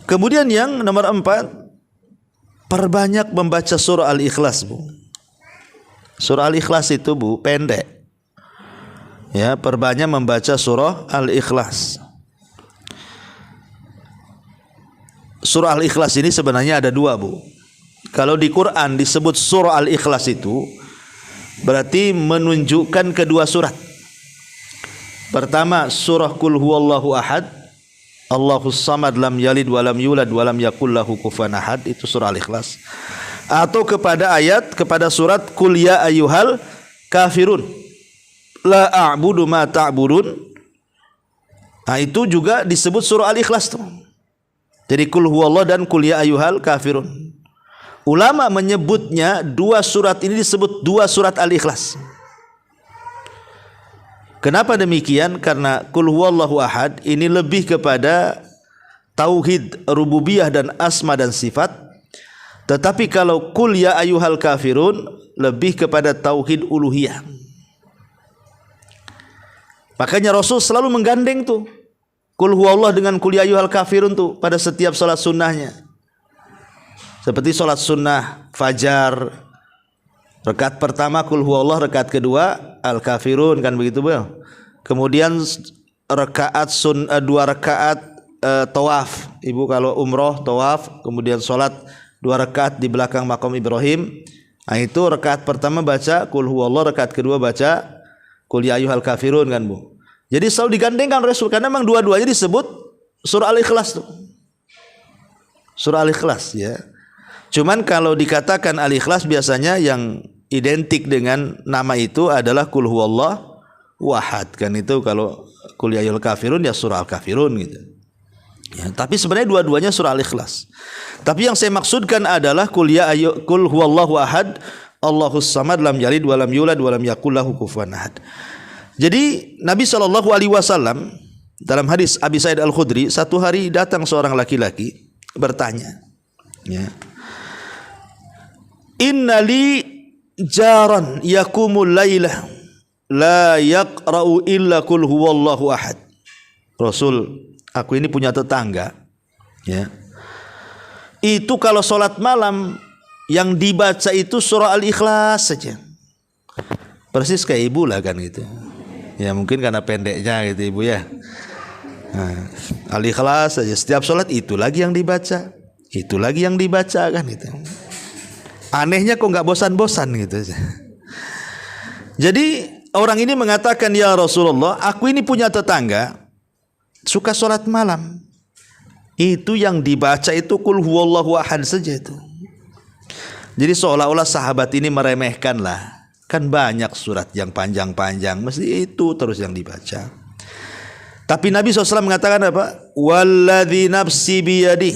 Kemudian yang nomor 4, perbanyak membaca surah Al-Ikhlas, Bu. Surah Al-Ikhlas itu, Bu, pendek. Ya, perbanyak membaca surah Al-Ikhlas. Surah Al-Ikhlas ini sebenarnya ada 2, Bu. Kalau di Quran disebut surah Al-Ikhlas itu berarti menunjukkan kedua surat. Pertama, surah Qul huwallahu ahad, Allahus samad, lam yalid walam yulad walam yakul lahu kufuwan ahad, itu surah Al-Ikhlas. Atau kepada surat Qul ya ayyuhal kafirun, la a'budu ma ta'budun. Nah, itu juga disebut surah Al-Ikhlas tuh. Jadi Qul huwallah dan Qul ya ayyuhal kafirun. Ulama menyebutnya dua surat ini disebut dua surat Al-Ikhlas. Kenapa demikian? Karena Qul huwallahu ahad ini lebih kepada tauhid rububiyah dan asma dan sifat. Tetapi kalau Qul ya ayyuhal kafirun lebih kepada tauhid uluhiyah. Makanya Rasul selalu menggandeng tuh Qul huwallah dengan Qul ya ayyuhal kafirun tuh pada setiap salat sunnahnya. Seperti salat sunnah fajar, rakaat pertama Qul huwallah, rakaat kedua Al-Kafirun, kan begitu, Bu. Kemudian rakaat dua rakaat tawaf. Ibu kalau umroh tawaf, kemudian salat 2 rakaat di belakang makam Ibrahim. Nah, itu rakaat pertama baca Qul huwallah, rakaat kedua baca Qul ya ayyuhal kafirun, kan, Bu. Jadi selalu digandengkan Rasul karena memang dua-duanya disebut surah Al-Ikhlas tuh. Surah Al-Ikhlas, ya. Cuman kalau dikatakan Al-Ikhlas biasanya yang identik dengan nama itu adalah Qul huwallah wahad, kan. Itu kalau Qul ya ayyuhal kafirun ya surah Al-Kafirun gitu. Ya, tapi sebenarnya dua-duanya surah Al-Ikhlas. Tapi yang saya maksudkan adalah Qul huwallahu ahad, Allahus samad, lam yalid walam yulad walam yakul lahu kufuwan ahad. Jadi Nabi SAW dalam hadis Abi Sa'id Al-Khudri, satu hari datang seorang laki-laki bertanya, ya, innali jaran yakumul lailah la yaqra'u illa qul huwallahu ahad. Rasul, aku ini punya tetangga, ya, itu kalau sholat malam yang dibaca itu surah Al-Ikhlas saja. Persis kayak ibu lah, kan, gitu. Ya mungkin karena pendeknya gitu, Ibu, ya. Nah, Al-Ikhlas saja setiap sholat, itu lagi yang dibaca, itu lagi yang dibaca, kan, gitu. Anehnya kok nggak bosan-bosan gitu. Jadi orang ini mengatakan, ya Rasulullah, aku ini punya tetangga suka sholat malam, itu yang dibaca itu Qul huwallahu ahad saja itu. Jadi seolah-olah sahabat ini meremehkan lah, kan banyak surat yang panjang-panjang, mesti itu terus yang dibaca. Tapi Nabi SAW mengatakan apa? Walladzi nafsi biyadi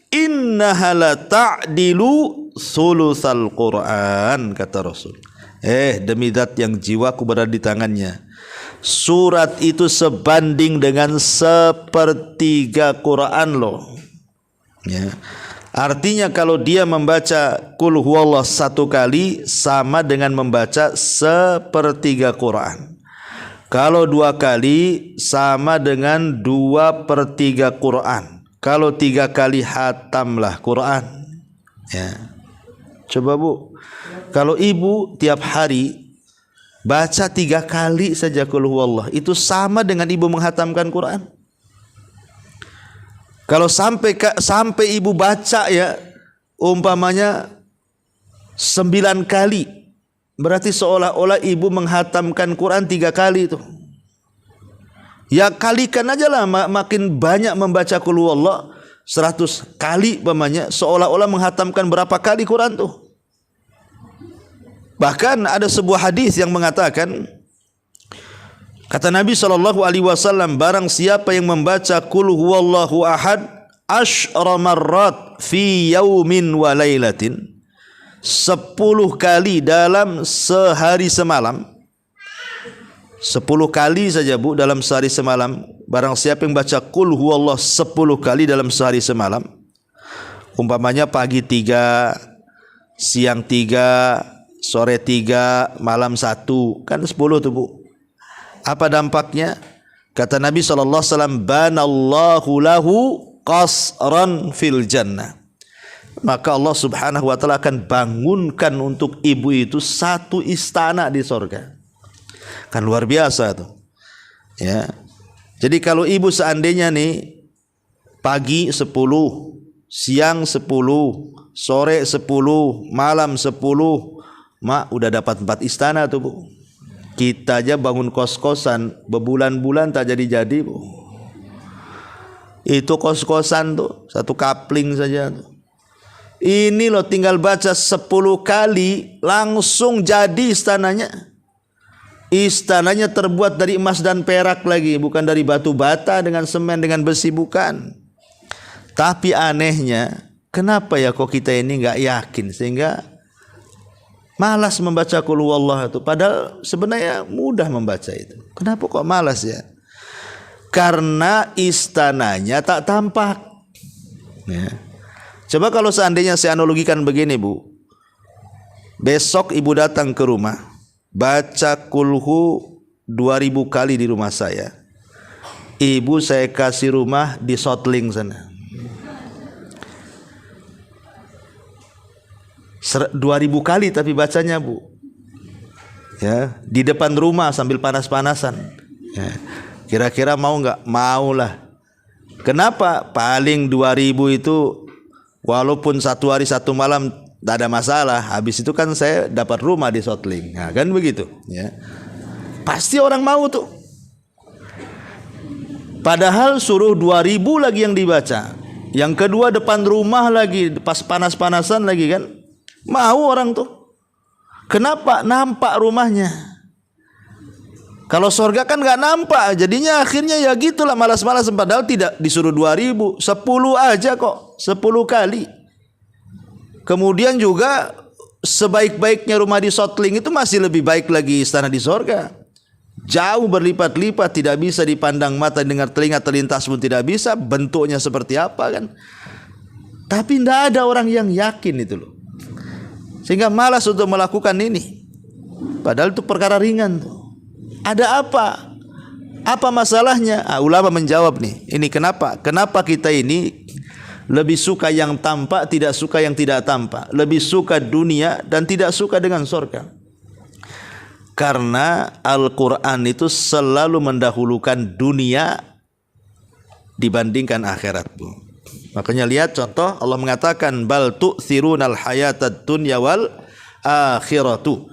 innaha la ta'dilu thulutsal Quran, kata Rasul. Demi zat yang jiwaku berada di tangannya, surat itu sebanding dengan sepertiga Quran loh. Ya. Artinya kalau dia membaca Qul huwallah 1 kali sama dengan membaca sepertiga Quran. Kalau 2 kali sama dengan 2/3 Quran. Kalau 3 kali hatamlah Quran. Ya. Coba Bu, kalau ibu tiap hari baca 3 kali saja Qul huwallah, itu sama dengan ibu menghatamkan Quran. Kalau sampai ibu baca ya umpamanya 9 kali, berarti seolah-olah ibu menghatamkan Quran 3 kali itu. Ya kalikan aja lah, makin banyak membaca Qul huwallah 100 kali umpamanya, seolah-olah menghatamkan berapa kali Quran tuh. Bahkan ada sebuah hadis yang mengatakan, kata Nabi SAW, barang siapa yang membaca Qul huwallahu ahad 10 marrat fi yaumin wa lailatin, 10 kali dalam sehari semalam. 10 kali saja Bu dalam sehari semalam. Barang siapa yang baca Qul huwallah 10 kali dalam sehari semalam, umpamanya pagi 3, siang 3, sore 3, malam 1, kan 10 tuh Bu. Apa dampaknya? Kata Nabi SAW, banallahu lahu qasran fil jannah. Maka Allah Subhanahu wa taala akan bangunkan untuk ibu itu 1 istana di sorga. Kan luar biasa tuh. Ya. Jadi kalau ibu seandainya nih pagi 10, siang 10, sore 10, malam 10, mak udah dapat 4 istana tuh Bu. Kita aja bangun kos-kosan berbulan-bulan tak jadi-jadi Bu. Itu kos-kosan tuh 1 kapling saja tuh. Ini loh tinggal baca 10 kali langsung jadi istananya. Istananya terbuat dari emas dan perak lagi, bukan dari batu bata dengan semen dengan besi, bukan. Tapi anehnya, kenapa ya kok kita ini nggak yakin sehingga malas membaca Qul huwallah itu, padahal sebenarnya mudah membaca itu. Kenapa kok malas ya? Karena istananya tak tampak. Ya. Coba kalau seandainya saya analogikan begini Bu, besok ibu datang ke rumah, baca kulhu 2000 kali di rumah saya. Ibu saya kasih rumah di Sotling sana. 2000 kali tapi bacanya Bu. Ya, di depan rumah sambil panas-panasan. Ya. Kira-kira mau nggak? Mau lah. Kenapa? Paling 2000 itu walaupun 1 hari 1 malam tak ada masalah. Habis itu kan saya dapat rumah di Sotling. Nah, kan begitu. Ya. Pasti orang mau tuh. Padahal suruh 2000 lagi yang dibaca. Yang kedua depan rumah lagi, pas panas-panasan lagi kan. Mau orang tuh. Kenapa? Nampak rumahnya. Kalau surga kan nggak nampak, jadinya akhirnya ya gitulah malas-malas. Padahal tidak disuruh 2000, 10 aja kok, 10 kali. Kemudian juga sebaik-baiknya rumah di Sotling itu masih lebih baik lagi istana di surga. Jauh berlipat-lipat, tidak bisa dipandang mata, dengar telinga, terlintas pun tidak bisa. Bentuknya seperti apa kan? Tapi tidak ada orang yang yakin itu loh. Sehingga malas untuk melakukan ini. Padahal itu perkara ringan tuh. Ada apa? Apa masalahnya? Ulama menjawab nih. Ini kenapa? Kenapa kita ini lebih suka yang tampak, tidak suka yang tidak tampak. Lebih suka dunia dan tidak suka dengan surga. Karena Al-Quran itu selalu mendahulukan dunia dibandingkan akhirat Bu. Makanya lihat contoh Allah mengatakan bal tu'thirunal hayatad dunya wal akhiratu.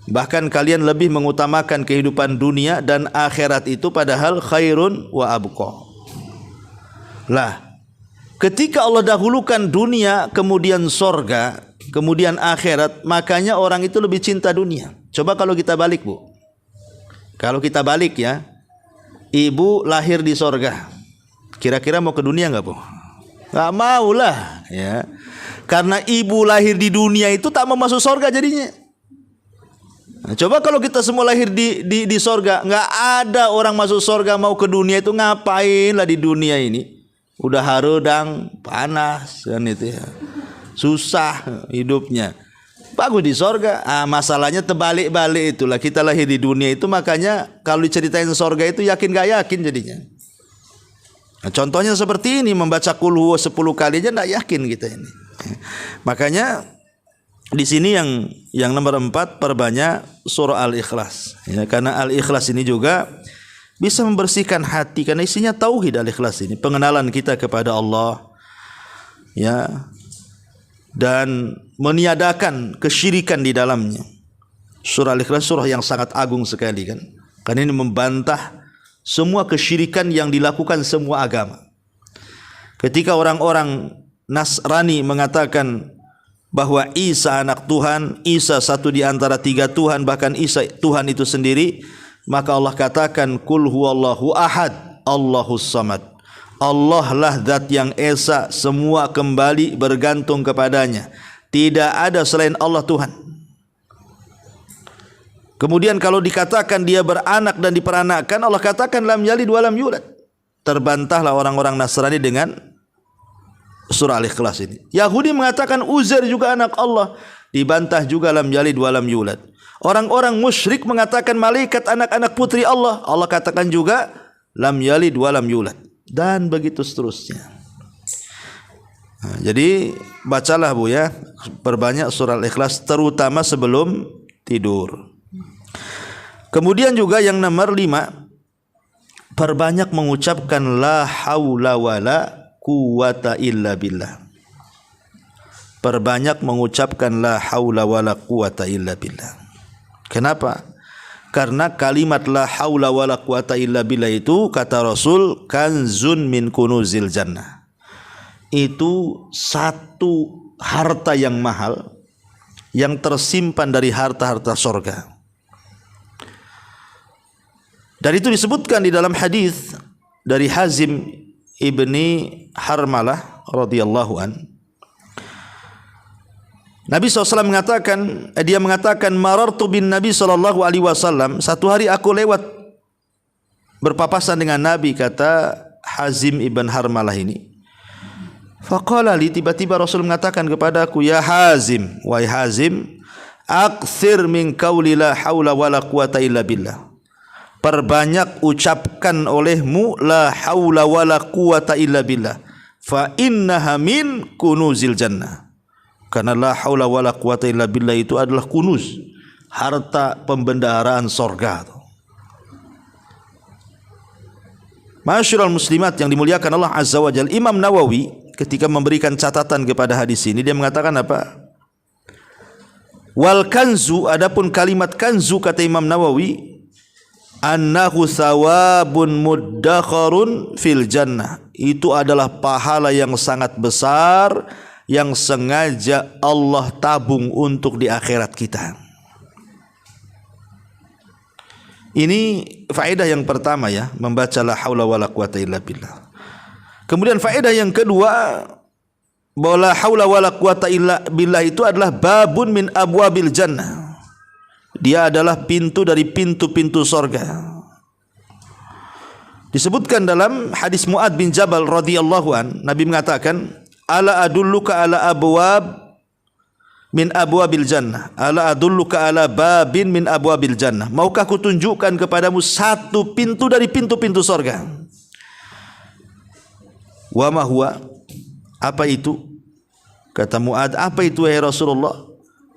Bahkan kalian lebih mengutamakan kehidupan dunia dan akhirat itu, padahal khairun wa abqa. Lah, ketika Allah dahulukan dunia, kemudian sorga, kemudian akhirat, makanya orang itu lebih cinta dunia. Coba kalau kita balik Bu. Kalau kita balik ya, ibu lahir di sorga, kira-kira mau ke dunia nggak Bu? Nggak mau lah ya. Karena ibu lahir di dunia itu tak mau masuk surga jadinya. Nah, coba kalau kita semua lahir di surga, nggak ada orang masuk surga mau ke dunia itu, ngapain lah di dunia ini? Udah harudang, panas kan itu ya. Susah hidupnya. Bagus di surga. Masalahnya terbalik-balik itulah. Kita lahir di dunia itu, makanya kalau diceritain surga itu yakin gak yakin jadinya. Nah, contohnya seperti ini, membaca qul huwa 10 kali aja gak yakin kita ini. Makanya di sini yang nomor 4, perbanyak surah Al-Ikhlas. Ya, karena Al-Ikhlas ini juga bisa membersihkan hati, karena isinya tauhid. Al-Ikhlas ini pengenalan kita kepada Allah, ya, dan meniadakan kesyirikan di dalamnya. Surah Al-Ikhlas surah yang sangat agung sekali kan. Karena ini membantah semua kesyirikan yang dilakukan semua agama. Ketika orang-orang Nasrani mengatakan bahwa Isa anak Tuhan, Isa satu di antara 3 Tuhan, bahkan Isa Tuhan itu sendiri, maka Allah katakan qul huwallahu ahad, Allahus samad. Allah lah zat yang esa, semua kembali bergantung kepadanya. Tidak ada selain Allah Tuhan. Kemudian kalau dikatakan dia beranak dan diperanakkan, Allah katakan lam yalid wa lam yulad. Terbantahlah orang-orang Nasrani dengan surah Al-Ikhlas ini. Yahudi mengatakan Uzair juga anak Allah, dibantah juga lam yalid wa lam yulad. Orang-orang musyrik mengatakan malaikat anak-anak putri Allah, Allah katakan juga lam yalid wa lam yulad. Dan begitu seterusnya. Nah, jadi bacalah Bu ya, perbanyak surah Al-Ikhlas terutama sebelum tidur. Kemudian juga yang nomor 5, perbanyak mengucapkan la haula wala quwata illa billah. Perbanyak mengucapkan la haula wala quwata illa billah. Kenapa? Karena kalimat la haula wala quwata illa billah itu, kata Rasul, kanzun min kunuzil jannah. Itu satu harta yang mahal yang tersimpan dari harta-harta surga. Dan itu disebutkan di dalam hadis dari Hazim ibni Harmalah radhiyallahu an. Nabi SAW mengatakan, dia mengatakan marartu bin Nabi SAW, satu hari aku lewat berpapasan dengan Nabi, kata Hazim ibn Harmalah ini. Faqala li, tiba-tiba Rasul mengatakan kepadaku, ya Hazim, wahai Hazim, akthir min qauli la haula wala quwata illa billah. Perbanyak ucapkan olehmu la haula wala quwata illa billah, fa innaha min kunuzil jannah. Karena la haula wala quwata illa billah itu adalah kunuz, harta pembendaharaan sorga. Masyarul muslimat yang dimuliakan Allah Azza wa Jalla, Imam Nawawi ketika memberikan catatan kepada hadis ini, dia mengatakan apa? Wal kanzu, adapun kalimat kanzu kata Imam Nawawi, annahu thawabun muddakharun fil jannah. Itu adalah pahala yang sangat besar yang sengaja Allah tabung untuk di akhirat kita. Ini faedah yang pertama ya, membaca la haula wala quwata illa billah. Kemudian faedah yang kedua, bahwa la haula wala quwata illa billah itu adalah babun min abwabil jannah. Dia adalah pintu dari pintu-pintu sorga. Disebutkan dalam hadis Mu'adz bin Jabal radhiyallahu an, Nabi mengatakan, ala adulluka ala abwab min abwabil jannah, ala adulluka ala babin min abwabil jannah. Maukah aku tunjukkan kepadamu satu pintu dari pintu-pintu sorga? Wa ma huwa, apa itu? Kata Mu'adz, apa itu ya Rasulullah?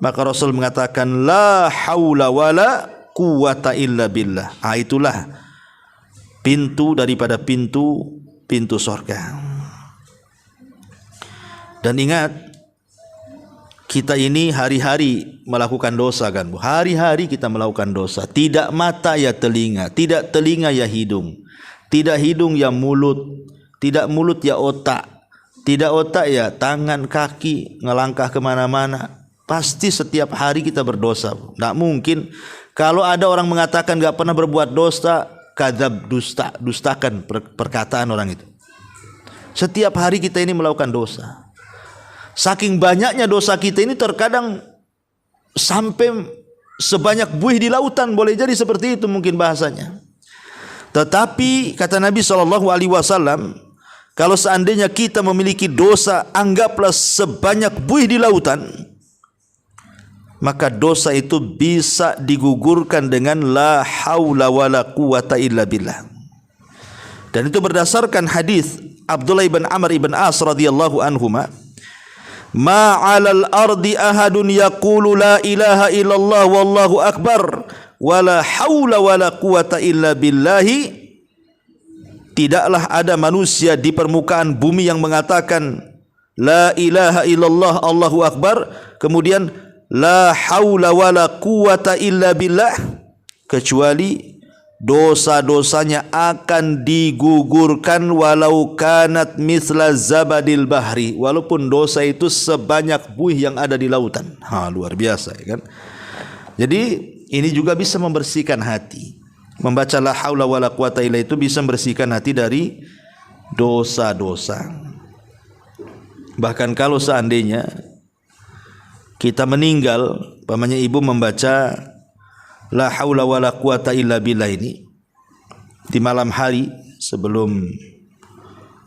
Maka Rasul mengatakan la haula wala quwata illa billah. Itulah pintu daripada pintu surga. Dan ingat, kita ini hari-hari melakukan dosa kan Bu? Hari-hari kita melakukan dosa. Tidak mata ya telinga, tidak telinga ya hidung, tidak hidung ya mulut, tidak mulut ya otak, tidak otak ya tangan kaki ngelangkah kemana-mana. Pasti setiap hari kita berdosa. Tidak mungkin. Kalau ada orang mengatakan gak pernah berbuat dosa, kadzab, dustakan perkataan orang itu. Setiap hari kita ini melakukan dosa. Saking banyaknya dosa kita ini terkadang sampai sebanyak buih di lautan, boleh jadi seperti itu mungkin bahasanya. Tetapi kata Nabi SAW, kalau seandainya kita memiliki dosa, anggaplah sebanyak buih di lautan, maka dosa itu bisa digugurkan dengan la haula wala quwata illa billah. Dan itu berdasarkan hadis Abdullah ibn Amr ibn As radhiyallahu anhuma, ma 'alal ardi ahadun yaqulu la ilaha illallah wallahu akbar wala haula wala quwata illa billahi. Tidaklah ada manusia di permukaan bumi yang mengatakan la ilaha illallah Allahu akbar, kemudian la haula wala quwata illa billah, kecuali dosa-dosanya akan digugurkan walau kanat misla zabadil bahri, walaupun dosa itu sebanyak buih yang ada di lautan. Luar biasa ya kan. Jadi ini juga bisa membersihkan hati. Membaca la haula wala quwata illa itu bisa membersihkan hati dari dosa-dosa. Bahkan kalau seandainya kita meninggal, pamannya ibu membaca la haula wala quwata illa billah ini di malam hari sebelum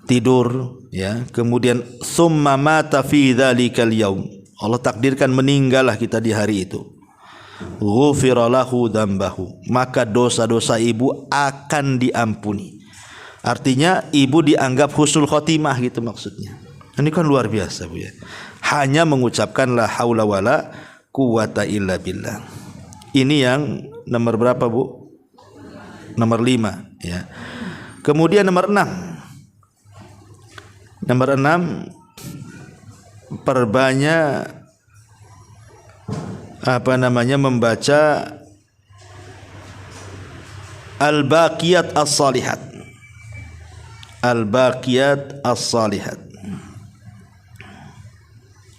tidur ya, kemudian summa mata fi dzalikal yaum, Allah takdirkan meninggallah kita di hari itu, ghufira lahu dzambahu, maka dosa-dosa ibu akan diampuni. Artinya ibu dianggap husnul khotimah gitu maksudnya. Ini kan luar biasa Bu ya. Hanya mengucapkan la haula wala quwata illa billah. Ini yang nomor berapa Bu? Nomor 5 ya. Kemudian nomor 6. Nomor 6, perbanyak membaca al-baqiyat as-salihat. Al-baqiyat as-salihat.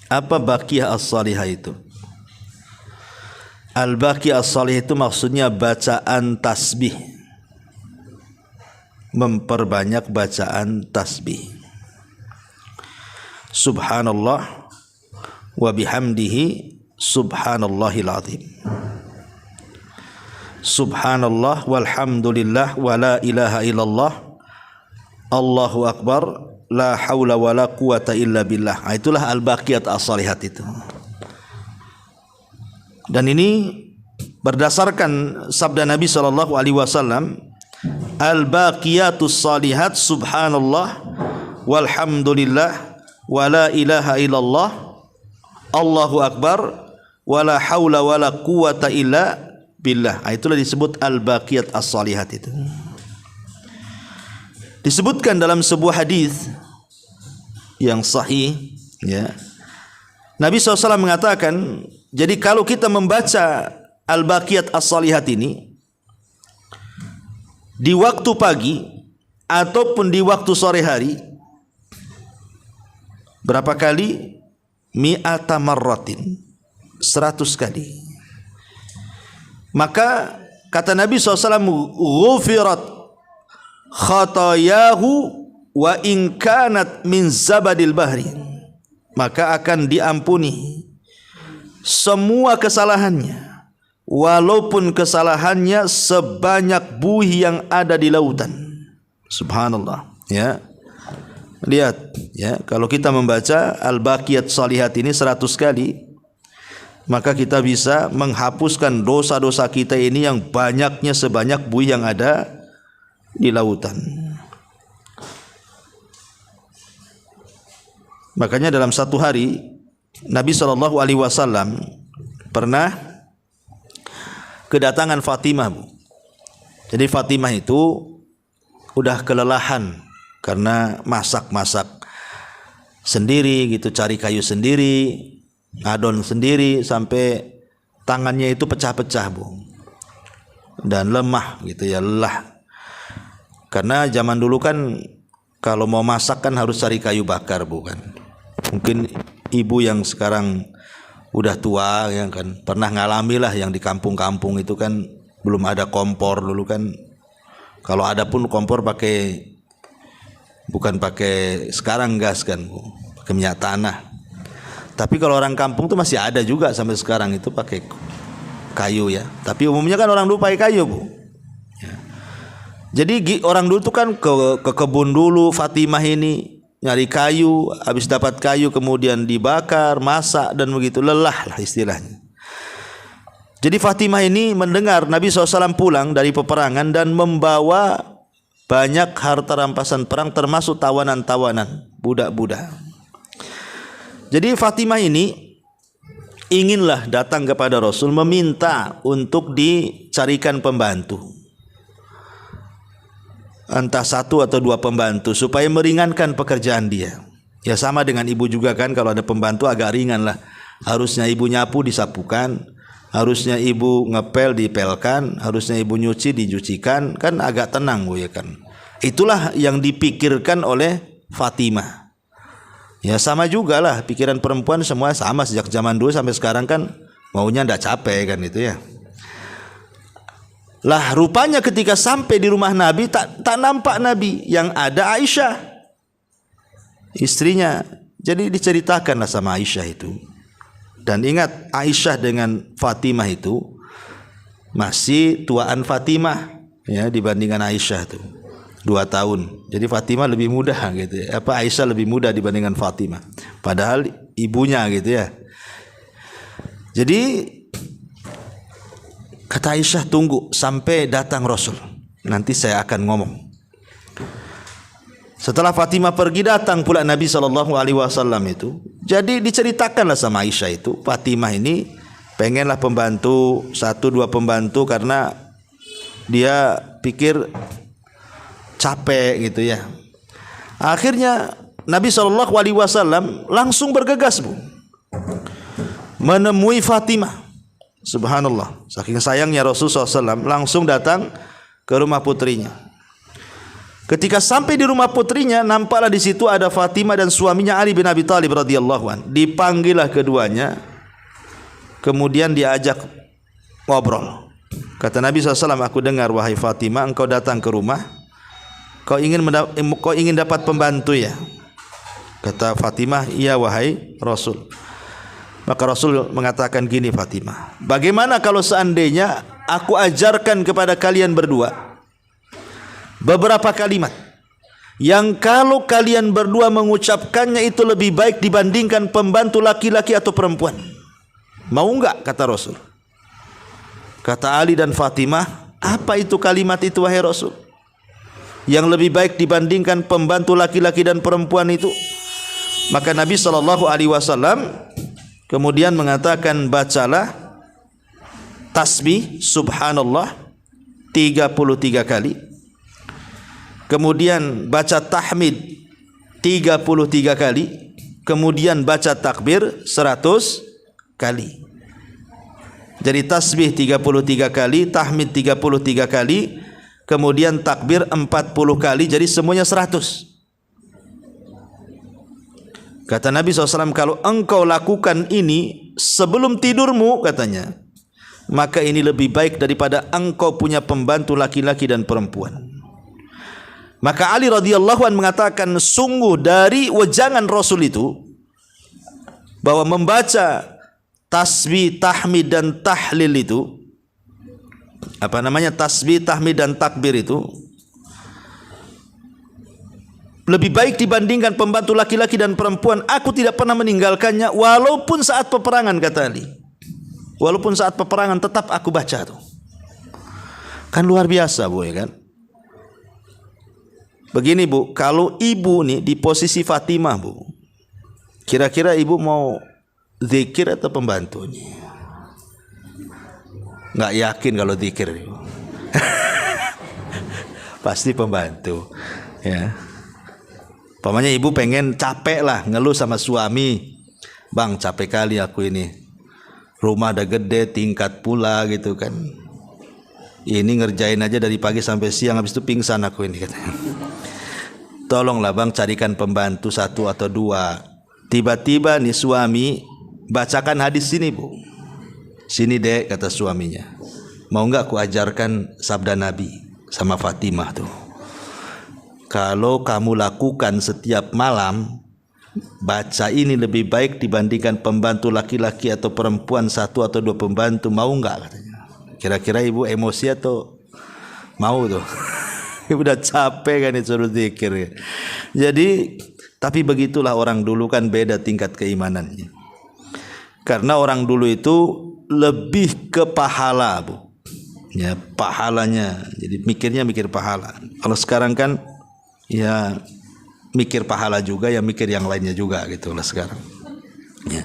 Apa baqiyah as-salihah itu? Al-baqiyah as-salihah itu maksudnya bacaan tasbih. Memperbanyak bacaan tasbih. Subhanallah wa bihamdihi subhanallahil azim. Subhanallah walhamdulillah wa la ilaha illallah Allahu akbar la haula wala quwata illa billah. Itulah al-baqiyat as-salihat itu. Dan ini berdasarkan sabda Nabi SAW, al-baqiyatus salihat subhanallah walhamdulillah wa la ilaha illallah Allahu akbar wa la haula wa la quwata illa billah. Itulah disebut al-baqiyat as-salihat itu. Disebutkan dalam sebuah hadis yang sahih ya, Nabi SAW mengatakan, jadi kalau kita membaca al-baqiyat as-salihat ini di waktu pagi ataupun di waktu sore hari, berapa kali? Mi'ata marratin, 100 kali. Maka kata Nabi SAW, ghufirat khatayahu wa in kanat min zabadil bahri, maka akan diampuni semua kesalahannya walaupun kesalahannya sebanyak buih yang ada di lautan. Subhanallah ya. Lihat ya, kalau kita membaca al-baqiyat salihat ini 100 kali, maka kita bisa menghapuskan dosa-dosa kita ini yang banyaknya sebanyak buih yang ada di lautan. Makanya dalam satu hari Nabi SAW pernah kedatangan Fatimah Bu. Jadi Fatimah itu udah kelelahan karena masak-masak sendiri gitu, cari kayu sendiri, ngadon sendiri, sampai tangannya itu pecah-pecah Bu, dan lemah gitu ya, lelah. Karena zaman dulu kan kalau mau masak kan harus cari kayu bakar Bu kan. Mungkin ibu yang sekarang udah tua ya kan pernah ngalami lah yang di kampung-kampung itu kan belum ada kompor dulu kan. Kalau ada pun kompor bukan pakai sekarang gas kan Bu, pakai minyak tanah. Tapi kalau orang kampung tuh masih ada juga sampai sekarang itu pakai kayu ya. Tapi umumnya kan orang dulu pakai kayu, Bu. Ya. Jadi orang dulu tuh kan ke kebun dulu, Fatimah ini nyari kayu, habis dapat kayu kemudian dibakar, masak dan begitu, lelah lah istilahnya. Jadi Fatimah ini mendengar Nabi SAW pulang dari peperangan dan membawa banyak harta rampasan perang termasuk tawanan-tawanan, budak-budak. Jadi Fatimah ini inginlah datang kepada Rasul meminta untuk dicarikan pembantu. Entah 1 atau 2 pembantu supaya meringankan pekerjaan dia. Ya sama dengan ibu juga kan, kalau ada pembantu agak ringan lah. Harusnya ibu nyapu disapukan, harusnya ibu ngepel dipelkan, harusnya ibu nyuci dicucikan, kan agak tenang, Bu, ya kan. Itulah yang dipikirkan oleh Fatimah. Ya sama juga lah, pikiran perempuan semua sama sejak zaman dulu sampai sekarang kan maunya ndak capek kan itu ya. Lah rupanya ketika sampai di rumah Nabi tak nampak Nabi, yang ada Aisyah istrinya. Jadi diceritakanlah sama Aisyah itu. Dan ingat Aisyah dengan Fatimah itu masih tuaan Fatimah ya dibandingkan Aisyah itu. 2 tahun. Jadi Fatimah lebih muda gitu ya. Aisyah lebih muda dibandingkan Fatimah. Padahal ibunya gitu ya. Jadi kata Aisyah, tunggu sampai datang Rasul. Nanti saya akan ngomong. Setelah Fatimah pergi, datang pula Nabi SAW itu. Jadi diceritakanlah sama Aisyah itu, Fatimah ini pengenlah pembantu 1-2 pembantu karena dia pikir capek gitu ya. Akhirnya Nabi SAW langsung bergegas, Bu, menemui Fatimah. Subhanallah, saking sayangnya Rasulullah SAW langsung datang ke rumah putrinya. Ketika sampai di rumah putrinya, nampaklah di situ ada Fatimah dan suaminya Ali bin Abi Thalib radhiyallahu anhu. Dipanggillah keduanya, kemudian diajak ngobrol. Kata Nabi SAW, aku dengar wahai Fatimah, engkau datang ke rumah. Kau ingin dapat pembantu ya? Kata Fatimah, iya wahai Rasul. Maka Rasul mengatakan gini, Fatimah, bagaimana kalau seandainya aku ajarkan kepada kalian berdua beberapa kalimat yang kalau kalian berdua mengucapkannya itu lebih baik dibandingkan pembantu laki-laki atau perempuan? Mau enggak? Kata Rasul. Kata Ali dan Fatimah, apa itu kalimat itu wahai Rasul, yang lebih baik dibandingkan pembantu laki-laki dan perempuan itu? Maka Nabi SAW kemudian mengatakan, bacalah tasbih subhanallah 33 kali, kemudian baca tahmid 33 kali, kemudian baca takbir 100 kali. Jadi tasbih 33 kali, tahmid 33 kali, kemudian takbir 40 kali, jadi semuanya 100. Kata Nabi SAW, kalau engkau lakukan ini sebelum tidurmu, katanya, maka ini lebih baik daripada engkau punya pembantu laki-laki dan perempuan. Maka Ali radhiyallahu anhu mengatakan, sungguh dari wejangan Rasul itu bahwa membaca tasbih, tahmid dan tahlil itu, tasbih, tahmid dan takbir itu lebih baik dibandingkan pembantu laki-laki dan perempuan. Aku tidak pernah meninggalkannya walaupun saat peperangan, kata Ali. Walaupun saat peperangan tetap aku baca tuh. Kan luar biasa, Bu, ya kan? Begini, Bu, kalau ibu nih di posisi Fatimah, Bu, kira-kira ibu mau zikir atau pembantu nih? Nggak yakin kalau zikir. Pasti pembantu, ya. Pamannya ibu pengen capek lah, ngeluh sama suami, bang capek kali aku ini, rumah udah gede, tingkat pula gitu kan, ini ngerjain aja dari pagi sampai siang, habis itu pingsan aku ini, katanya. Tolonglah bang carikan pembantu 1 atau 2. Tiba-tiba nih suami bacakan hadis sini, Bu. Sini dek, kata suaminya, mau nggak aku ajarkan sabda Nabi sama Fatimah tuh. Kalau kamu lakukan setiap malam, baca ini lebih baik dibandingkan pembantu laki-laki atau perempuan 1 atau 2 pembantu, mau enggak katanya. Kira-kira ibu emosi atau mau tuh? Udah capek kan disuruh zikir. Jadi tapi begitulah orang dulu kan, beda tingkat keimanannya. Karena orang dulu itu lebih ke pahala, Bu. Ya, pahalanya. Jadi mikir pahala. Kalau sekarang kan ya mikir pahala juga, ya mikir yang lainnya juga gitu lah sekarang. Ya.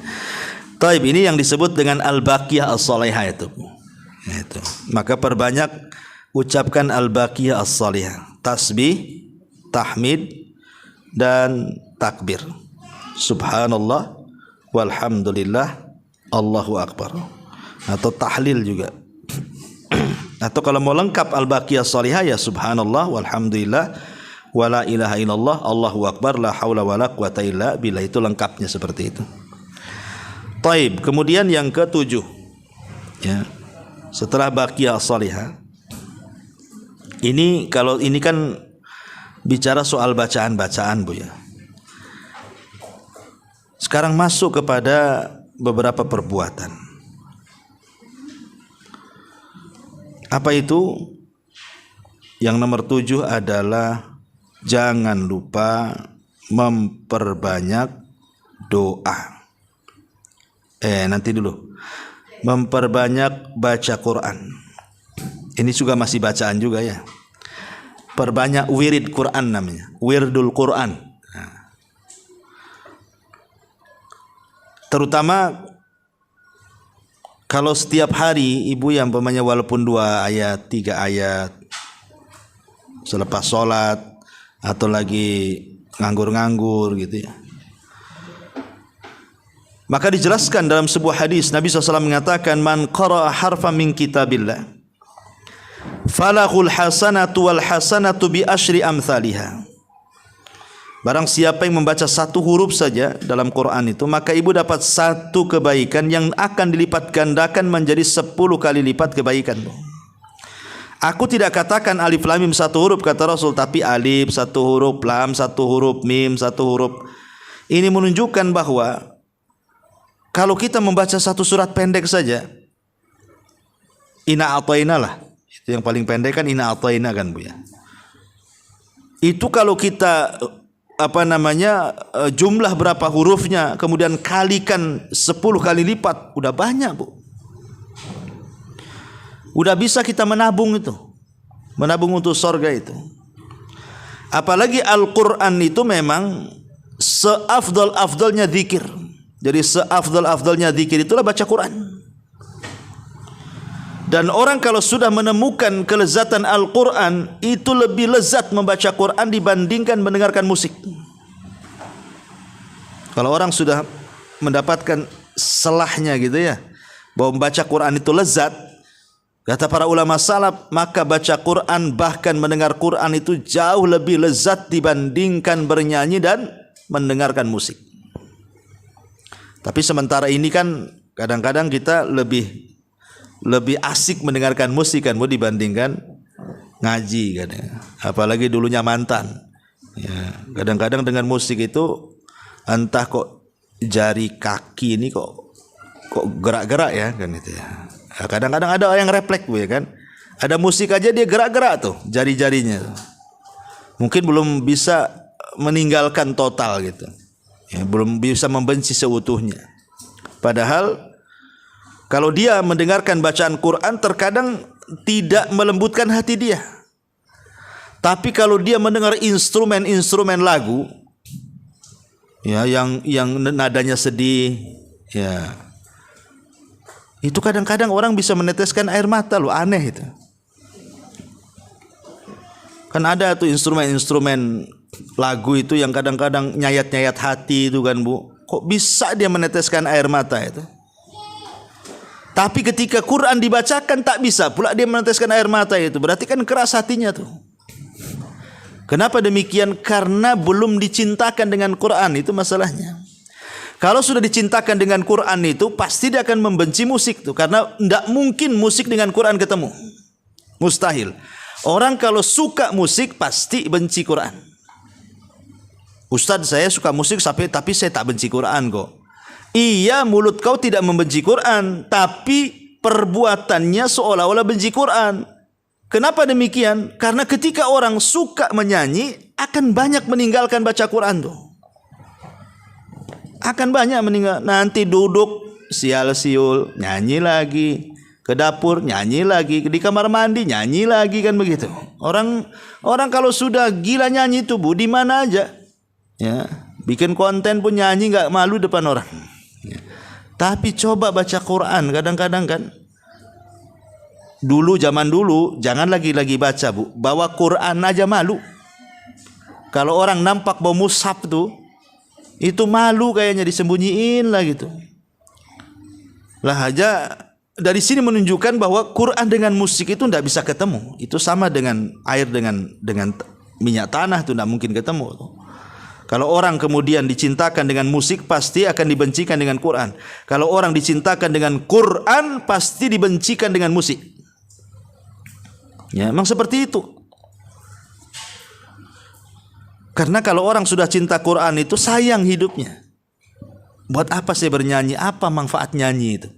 Taib, ini yang disebut dengan al-baqiyah as-salihah itu. Ya, itu. Maka perbanyak ucapkan al-baqiyah as-salihah. Tasbih, tahmid dan takbir. Subhanallah walhamdulillah Allahu akbar. Atau tahlil juga. Atau kalau mau lengkap al-baqiyah as-salihah ya subhanallah walhamdulillah wala ilaha illallah Allahu akbar la haula wala quwata illa billah. Itu lengkapnya seperti itu. Taib. Kemudian yang ke-7, ya, setelah baqiyah as-salihah, ini kalau ini kan bicara soal bacaan-bacaan, Bu, ya. Sekarang masuk kepada beberapa perbuatan. Apa itu? Yang nomor 7 adalah jangan lupa memperbanyak doa. Nanti dulu. Memperbanyak baca Quran. Ini juga masih bacaan juga ya. Perbanyak wirid Quran namanya. Wirdul Quran. Terutama kalau setiap hari ibu yang umpamanya walaupun 2 ayat, 3 ayat selepas sholat atau lagi nganggur-nganggur gitu ya. Maka dijelaskan dalam sebuah hadis Nabi SAW mengatakan, man qara'a harfan min kitabillah falahul hasanatu wal hasanatu bi asyri amthaliha. Barang siapa yang membaca 1 huruf saja dalam Quran itu, maka ibu dapat 1 kebaikan yang akan dilipat gandakan menjadi 10 kali lipat kebaikan. Aku tidak katakan alif lam mim 1 huruf kata Rasul, tapi alif 1 huruf, lam 1 huruf, mim 1 huruf. Ini menunjukkan bahwa kalau kita membaca 1 surat pendek saja, Inna a'tayna lah. Itu yang paling pendek kan Inna a'tayna kan, Bu, ya. Itu kalau kita jumlah berapa hurufnya kemudian kalikan 10 kali lipat, udah banyak, Bu. Udah bisa kita menabung itu. Menabung untuk surga itu. Apalagi Al-Quran itu memang seafdal-afdalnya zikir. Jadi seafdal-afdalnya zikir itulah baca Quran. Dan orang kalau sudah menemukan kelezatan Al-Quran, itu lebih lezat membaca Quran dibandingkan mendengarkan musik. Kalau orang sudah mendapatkan selahnya gitu ya, bahwa membaca Quran itu lezat, kata para ulama salaf, maka baca Quran bahkan mendengar Quran itu jauh lebih lezat dibandingkan bernyanyi dan mendengarkan musik. Tapi sementara ini kan kadang-kadang kita lebih asik mendengarkan musik kan, dibandingkan ngaji kan ya. Apalagi dulunya mantan. Ya, kadang-kadang dengan musik itu entah kok jari kaki ini kok gerak-gerak ya kan itu ya. Kadang-kadang ada yang refleks, Bu, ya kan. Ada musik aja dia gerak-gerak tuh jari-jarinya tuh. Mungkin belum bisa meninggalkan total gitu. Ya, belum bisa membenci seutuhnya. Padahal kalau dia mendengarkan bacaan Quran terkadang tidak melembutkan hati dia. Tapi kalau dia mendengar instrumen lagu ya yang nadanya sedih ya, itu kadang-kadang orang bisa meneteskan air mata loh, aneh itu. Kan ada tuh instrumen lagu itu yang kadang-kadang nyayat-nyayat hati itu kan, Bu. Kok bisa dia meneteskan air mata itu? Tapi ketika Quran dibacakan tak bisa pula dia meneteskan air mata itu. Berarti kan keras hatinya tuh. Kenapa demikian? Karena belum dicintakan dengan Quran, itu masalahnya. Kalau sudah dicintakan dengan Quran itu pasti dia akan membenci musik tuh, karena tidak mungkin musik dengan Quran ketemu. Mustahil. Orang kalau suka musik pasti benci Quran. Ustadz, saya suka musik tapi saya tak benci Quran kok. Iya, mulut kau tidak membenci Quran, tapi perbuatannya seolah-olah benci Quran. Kenapa demikian? Karena ketika orang suka menyanyi, akan banyak meninggalkan baca Quran tuh. Akan banyak meninggal. Nanti duduk sial-siul, nyanyi lagi. Ke dapur, nyanyi lagi. Di kamar mandi, nyanyi lagi, kan begitu. Orang kalau sudah gila nyanyi tuh, Bu, di mana aja. Ya, bikin konten pun nyanyi nggak malu depan orang. Ya. Tapi coba baca Quran, kadang-kadang kan. Zaman dulu, jangan lagi baca, Bu. Bawa Quran aja malu. Kalau orang nampak bawa mushaf tuh, itu malu kayaknya, disembunyiin lah gitu. Lah aja dari sini menunjukkan bahwa Quran dengan musik itu tidak bisa ketemu. Itu sama dengan air dengan minyak tanah, itu tidak mungkin ketemu. Kalau orang kemudian dicintakan dengan musik, pasti akan dibencikan dengan Quran. Kalau orang dicintakan dengan Quran, pasti dibencikan dengan musik. Ya, memang seperti itu. Karena kalau orang sudah cinta Quran itu sayang hidupnya. Buat apa saya bernyanyi? Apa manfaat nyanyi itu?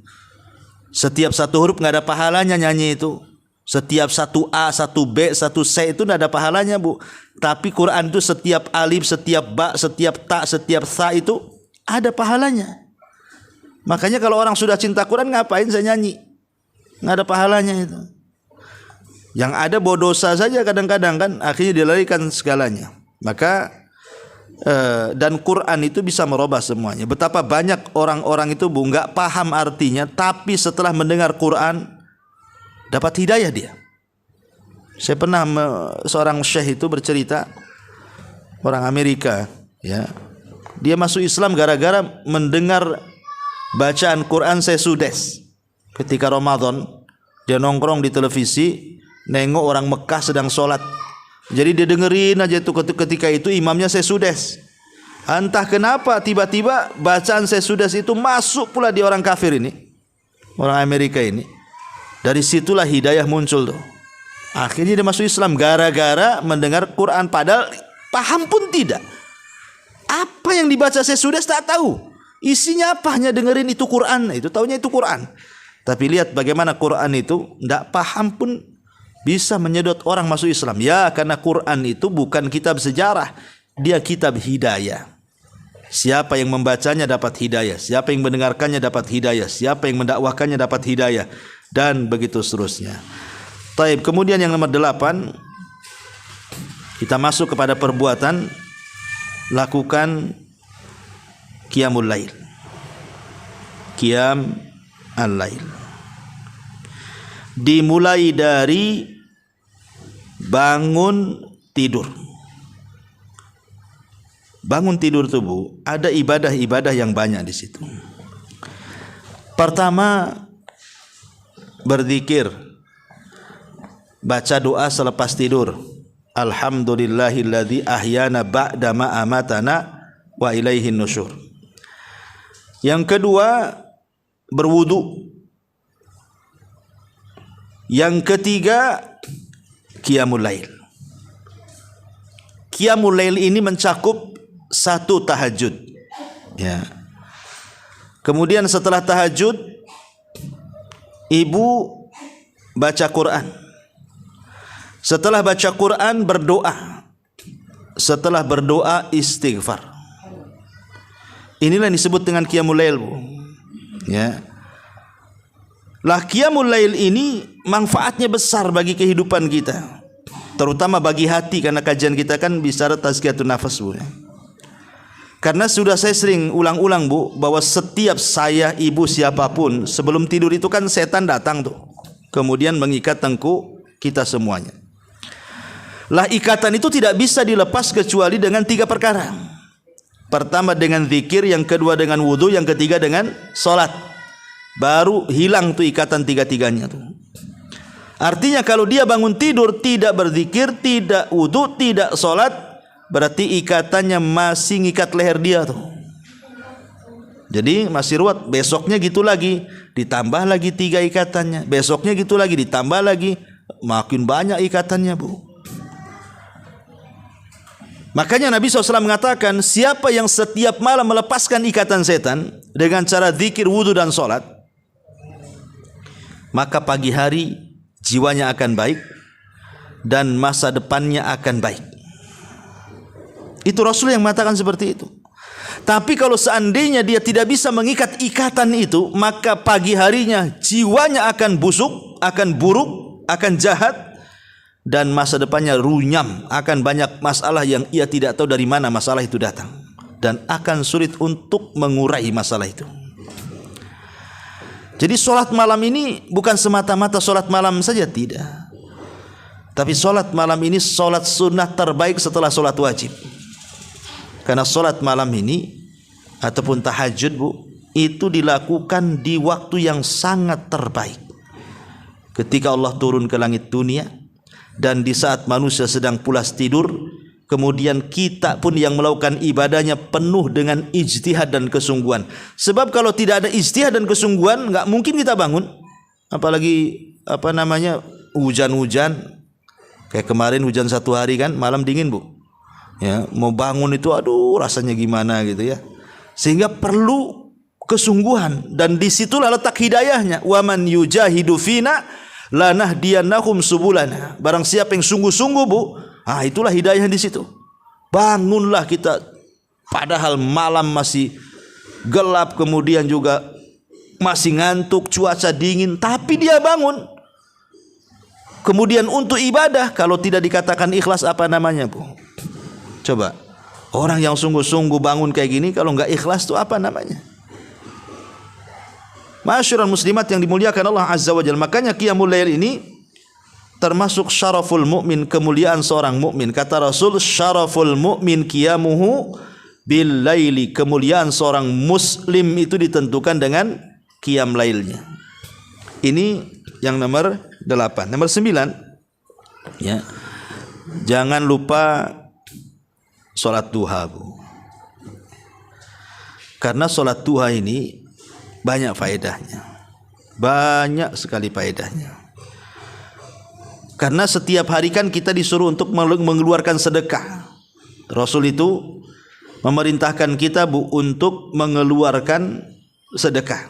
Setiap satu huruf nggak ada pahalanya nyanyi itu. Setiap satu A, satu B, satu C itu nggak ada pahalanya, Bu. Tapi Quran itu setiap alif, setiap ba, setiap ta, setiap tha itu ada pahalanya. Makanya kalau orang sudah cinta Quran, ngapain saya nyanyi? Nggak ada pahalanya itu. Yang ada bawa dosa saja kadang-kadang kan, akhirnya dilarikan segalanya. Maka dan Quran itu bisa merubah semuanya. Betapa banyak orang-orang itu, Bu, nggak paham artinya, tapi setelah mendengar Quran dapat hidayah dia. Saya pernah seorang syekh itu bercerita, orang Amerika, ya, dia masuk Islam gara-gara mendengar bacaan Quran sesudes. Ketika Ramadan, dia nongkrong di televisi, nengok orang Mekah sedang sholat. Jadi dia dengerin aja itu, ketika itu imamnya sesudes. Entah kenapa tiba-tiba bacaan sesudes itu masuk pula di orang kafir ini, orang Amerika ini. Dari situlah hidayah muncul tuh. Akhirnya dia masuk Islam gara-gara mendengar Quran, padahal paham pun tidak. Apa yang dibaca sesudes tak tahu. Isinya apa, hanya dengerin itu Quran, itu taunya itu Quran. Tapi lihat bagaimana Quran itu tidak paham pun bisa menyedot orang masuk Islam. Ya, karena Quran itu bukan kitab sejarah, dia kitab hidayah. Siapa yang membacanya dapat hidayah, siapa yang mendengarkannya dapat hidayah, siapa yang mendakwahkannya dapat hidayah, dan begitu seterusnya. Taib. Kemudian yang nomor 8, kita masuk kepada perbuatan lakukan qiyamul lail. Qiyam al-lail dimulai dari bangun tidur. Bangun tidur tuh, Bu, ada ibadah-ibadah yang banyak di situ. Pertama, berzikir, baca doa selepas tidur. Alhamdulillahilladzi ahyana ba'da ma amatana wa ilaihin nusyur. Yang kedua, berwudu. Yang ketiga, qiyamul lail. Qiyamul lail ini mencakup satu tahajud. Ya. Kemudian setelah tahajud, ibu baca Quran. Setelah baca Quran, berdoa. Setelah berdoa, istighfar. Inilah yang disebut dengan qiyamul lail, Bu. Ya. Lah qiyamul lail ini manfaatnya besar bagi kehidupan kita, terutama bagi hati, karena kajian kita kan bicara tazkiyatun nafas, Bu. Karena sudah saya sering ulang-ulang, Bu, bahwa setiap saya, ibu, siapapun sebelum tidur itu kan setan datang tuh, kemudian mengikat tengkuk kita semuanya. Lah ikatan itu tidak bisa dilepas kecuali dengan 3 perkara. Pertama dengan zikir, yang kedua dengan wudu, yang ketiga dengan salat. Baru hilang tuh ikatan 3-tiganya tuh. Artinya kalau dia bangun tidur tidak berzikir, tidak wudu, tidak salat, berarti ikatannya masih ngikat leher dia tuh. Jadi masih ruwet. Besoknya gitu lagi, ditambah lagi 3 ikatannya. Besoknya gitu lagi, ditambah lagi, makin banyak ikatannya, Bu. Makanya Nabi SAW mengatakan, siapa yang setiap malam melepaskan ikatan setan dengan cara zikir, wudu dan solat, maka pagi hari jiwanya akan baik dan masa depannya akan baik. Itu Rasul yang mengatakan seperti itu. Tapi kalau seandainya dia tidak bisa mengikat ikatan itu, maka pagi harinya jiwanya akan busuk, akan buruk, akan jahat, dan masa depannya runyam, akan banyak masalah yang ia tidak tahu dari mana masalah itu datang, dan akan sulit untuk mengurai masalah itu. Jadi solat malam ini bukan semata-mata solat malam saja, tidak. Tapi solat malam ini solat sunnah terbaik setelah solat wajib. Karena solat malam ini ataupun tahajud, Bu, itu dilakukan di waktu yang sangat terbaik. Ketika Allah turun ke langit dunia, dan di saat manusia sedang pulas tidur, kemudian kita pun yang melakukan ibadahnya penuh dengan ijtihad dan kesungguhan. Sebab kalau tidak ada ijtihad dan kesungguhan, nggak mungkin kita bangun. Apalagi hujan-hujan. Kayak kemarin hujan 1 hari kan, malam dingin, Bu. Ya, mau bangun itu aduh rasanya gimana gitu ya. Sehingga perlu kesungguhan, dan disitulah letak hidayahnya. Wa man yujahidu fina lanahdiyannahum subulana. Barang siapa yang sungguh-sungguh, Bu, itulah hidayah di situ. Bangunlah kita, padahal malam masih gelap, kemudian juga masih ngantuk, cuaca dingin, tapi dia bangun. Kemudian untuk ibadah, kalau tidak dikatakan ikhlas, apa namanya, Bu? Coba, orang yang sungguh-sungguh bangun kayak gini, kalau nggak ikhlas itu apa namanya? Ma'asyiral muslimat yang dimuliakan Allah Azza wa Jalla. Makanya qiyamul lail ini termasuk syaraful mukmin, kemuliaan seorang mukmin. Kata Rasul, syaraful mukmin qiyamuhu bil laili. Kemuliaan seorang muslim itu ditentukan dengan qiyam lailnya. Ini yang nomor 8. Nomor 9, ya. Jangan lupa salat duha, Bu. Karena salat duha ini banyak faedahnya. Banyak sekali faedahnya. Karena setiap hari kan kita disuruh untuk mengeluarkan sedekah. Rasul itu memerintahkan kita, Bu, untuk mengeluarkan sedekah.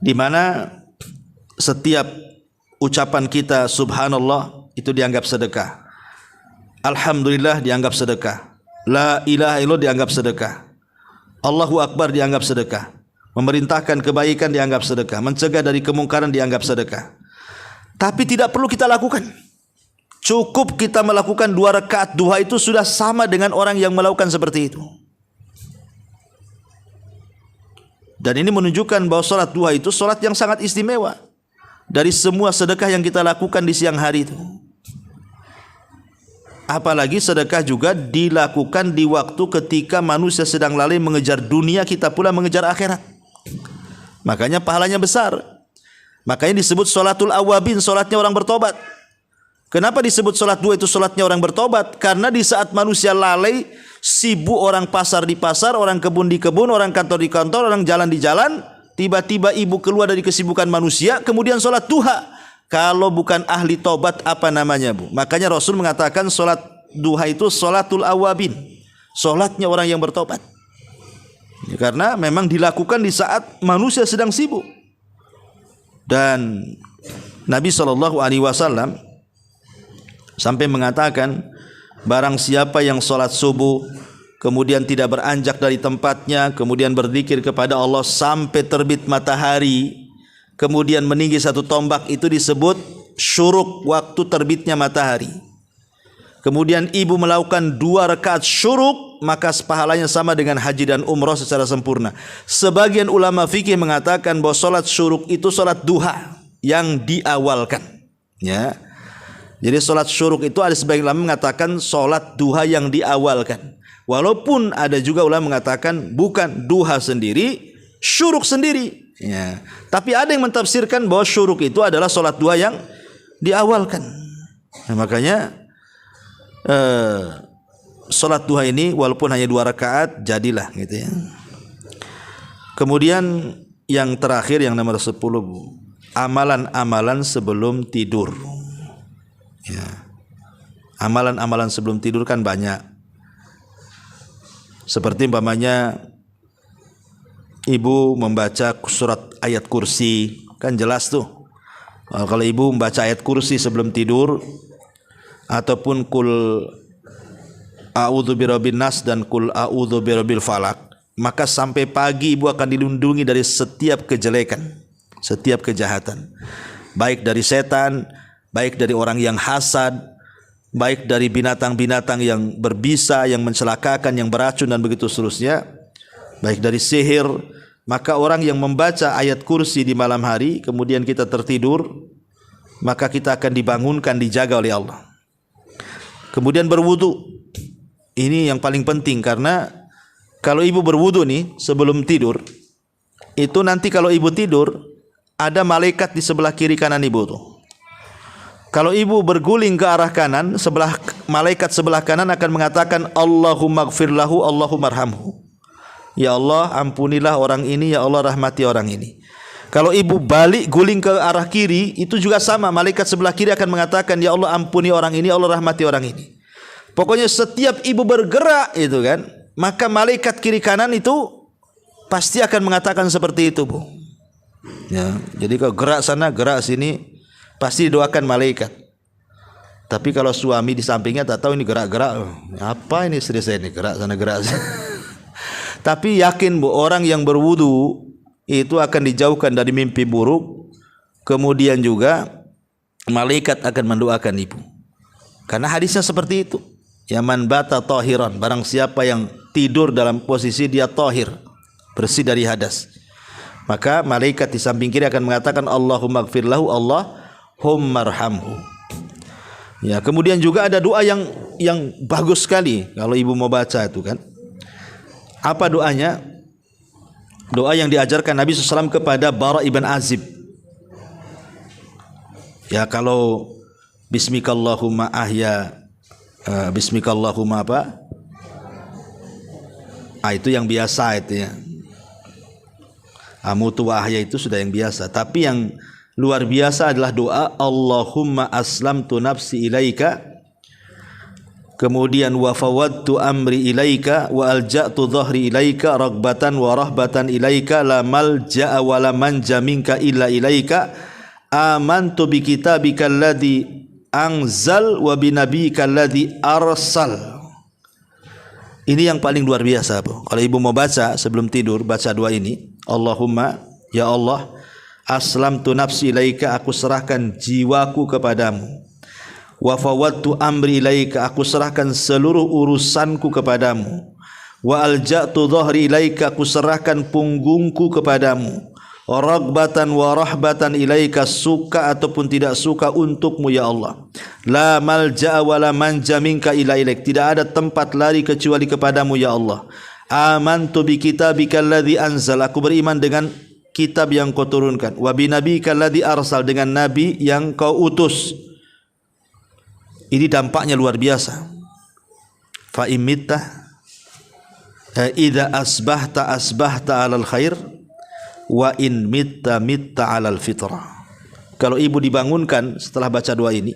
Di mana setiap ucapan kita subhanallah itu dianggap sedekah. Alhamdulillah dianggap sedekah. La ilaha illallah dianggap sedekah. Allahu Akbar dianggap sedekah. Memerintahkan kebaikan dianggap sedekah. Mencegah dari kemungkaran dianggap sedekah. Tapi tidak perlu kita lakukan. Cukup kita melakukan 2 rakaat duha itu sudah sama dengan orang yang melakukan seperti itu. Dan ini menunjukkan bahwa salat duha itu salat yang sangat istimewa dari semua sedekah yang kita lakukan di siang hari itu. Apalagi sedekah juga dilakukan di waktu ketika manusia sedang lalai mengejar dunia, kita pula mengejar akhirat. Makanya pahalanya besar. Makanya disebut sholatul awabin, sholatnya orang bertobat. Kenapa disebut sholat duha itu sholatnya orang bertobat? Karena di saat manusia lalai, sibuk, orang pasar di pasar, orang kebun di kebun, orang kantor di kantor, orang jalan di jalan, tiba-tiba ibu keluar dari kesibukan manusia, kemudian sholat duha. Kalau bukan ahli tobat, apa namanya, Bu? Makanya Rasul mengatakan sholat duha itu sholatul awabin, sholatnya orang yang bertobat. Karena memang dilakukan di saat manusia sedang sibuk. Dan Nabi SAW sampai mengatakan, barang siapa yang sholat subuh kemudian tidak beranjak dari tempatnya, kemudian berzikir kepada Allah sampai terbit matahari, kemudian meninggi 1 tombak, itu disebut syuruk, waktu terbitnya matahari. Kemudian ibu melakukan 2 rakaat syuruk, maka pahalanya sama dengan haji dan umrah secara sempurna. Sebagian ulama fikih mengatakan bahwa salat syuruk itu salat duha yang diawalkan, ya. Jadi salat syuruk itu ada sebagian ulama mengatakan salat duha yang diawalkan. Walaupun ada juga ulama mengatakan bukan, duha sendiri, syuruk sendiri, ya. Tapi ada yang mentafsirkan bahwa syuruk itu adalah salat duha yang diawalkan. Nah, makanya salat duha ini walaupun hanya 2 rakaat jadilah gitu ya. Kemudian yang terakhir, yang nomor 10, amalan-amalan sebelum tidur. Ya. Amalan-amalan sebelum tidur kan banyak. Seperti umpamanya ibu membaca surat ayat kursi, kan jelas tuh. Kalau ibu membaca ayat kursi sebelum tidur, ataupun kul a'udzu birabbin nas dan kul a'udzu birabbil falak, maka sampai pagi ibu akan dilindungi dari setiap kejelekan, setiap kejahatan, baik dari setan, baik dari orang yang hasad, baik dari binatang-binatang yang berbisa, yang mencelakakan, yang beracun dan begitu seterusnya, baik dari sihir. Maka orang yang membaca ayat kursi di malam hari kemudian kita tertidur, maka kita akan dibangunkan, dijaga oleh Allah. Kemudian berwudu, ini yang paling penting, karena kalau ibu berwudu nih sebelum tidur, itu nanti kalau ibu tidur ada malaikat di sebelah kiri kanan ibu tuh. Kalau ibu berguling ke arah kanan, malaikat sebelah kanan akan mengatakan Allahumma gfir lahu, Allahumma arhamhu. Ya Allah, ampunilah orang ini, ya Allah rahmati orang ini. Kalau ibu balik guling ke arah kiri, itu juga sama, malaikat sebelah kiri akan mengatakan ya Allah ampuni orang ini, ya Allah rahmati orang ini. Pokoknya setiap ibu bergerak itu kan, maka malaikat kiri kanan itu pasti akan mengatakan seperti itu, Bu. Ya, jadi kalau gerak sana, gerak sini, pasti didoakan malaikat. Tapi kalau suami di sampingnya tak tahu ini gerak-gerak, apa ini istri saya ini gerak sana gerak sana. Tapi yakin, Bu, orang yang berwudu itu akan dijauhkan dari mimpi buruk. Kemudian juga malaikat akan mendoakan ibu. Karena hadisnya seperti itu. Ya man bata tahiran, barang siapa yang tidur dalam posisi dia tahir, bersih dari hadas, maka malaikat di samping kiri akan mengatakan Allahumma gfir lahu, Allahumma arhamhu. Ya, kemudian juga ada doa yang bagus sekali kalau ibu mau baca itu kan. Apa doanya? Doa yang diajarkan Nabi SAW kepada Bara ibn Azib. Ya, kalau bismikallahumma ahya, bismikallahumma apa? Itu yang biasa itu ya. Amutu wa ahya itu sudah yang biasa. Tapi yang luar biasa adalah doa Allahumma aslamtu nafsi ilaika, kemudian wa fawwadtu amri ilaika wa alja'tu dhahri ilaika ragbatan wa rahbatan ilaika la malja'a wa la manja minka illa ilaika amantu bi kitabika alladhi anzal wa bi nabiyyika alladhi arsal. Ini yang paling luar biasa, Bu. Kalau ibu mau baca sebelum tidur, baca doa ini, Allahumma, ya Allah, aslamtu nafsi ilaika, aku serahkan jiwaku kepadamu. Wa fawwadtu amri ilaika, aku serahkan seluruh urusanku kepadamu. Wa alja'tu dhahri ilaika, aku serahkan punggungku kepadamu. Ragbatan wa rahbatan ilaika, suka ataupun tidak suka untukmu ya Allah. La malja'a wa la manja minka illa ilaik, tidak ada tempat lari kecuali kepadamu ya Allah. Amantu bi kitabika alladhi anzal, aku beriman dengan kitab yang kau turunkan. Wa bi nabiyyika alladhi arsal, dengan nabi yang kau utus. Ini dampaknya luar biasa. Fa imitta idza asbahta alal khair wa in mitta alal fitrah. Kalau ibu dibangunkan setelah baca doa ini,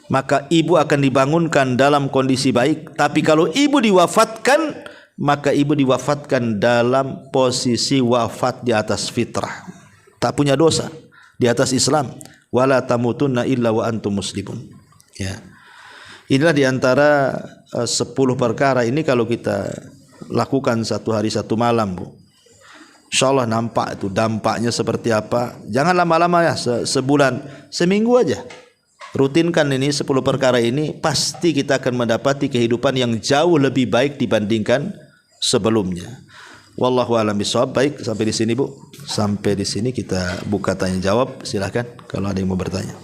maka ibu akan dibangunkan dalam kondisi baik. Tapi kalau ibu diwafatkan, maka ibu diwafatkan dalam posisi wafat di atas fitrah, tak punya dosa, di atas Islam. Wala tamutunna illa wa antum muslimun. Ya. Inilah diantara 10 perkara ini kalau kita lakukan satu hari satu malam, Bu, insyaallah nampak itu dampaknya seperti apa. Jangan lama-lama ya, sebulan, seminggu aja. Rutinkan ini 10 perkara ini, pasti kita akan mendapati kehidupan yang jauh lebih baik dibandingkan sebelumnya. Wallahu a'lam bishawab. Baik, sampai di sini, Bu. Sampai di sini kita buka tanya jawab. Silakan kalau ada yang mau bertanya.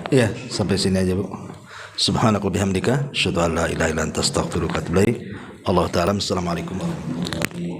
Ya, sampai sini aja, Bu. Subhanaka bihamdika, asyhadu an la ilaha illa anta astaghfiruka wa atubu ilaik. Allah taala. Assalamualaikum warahmatullahi wabarakatuh.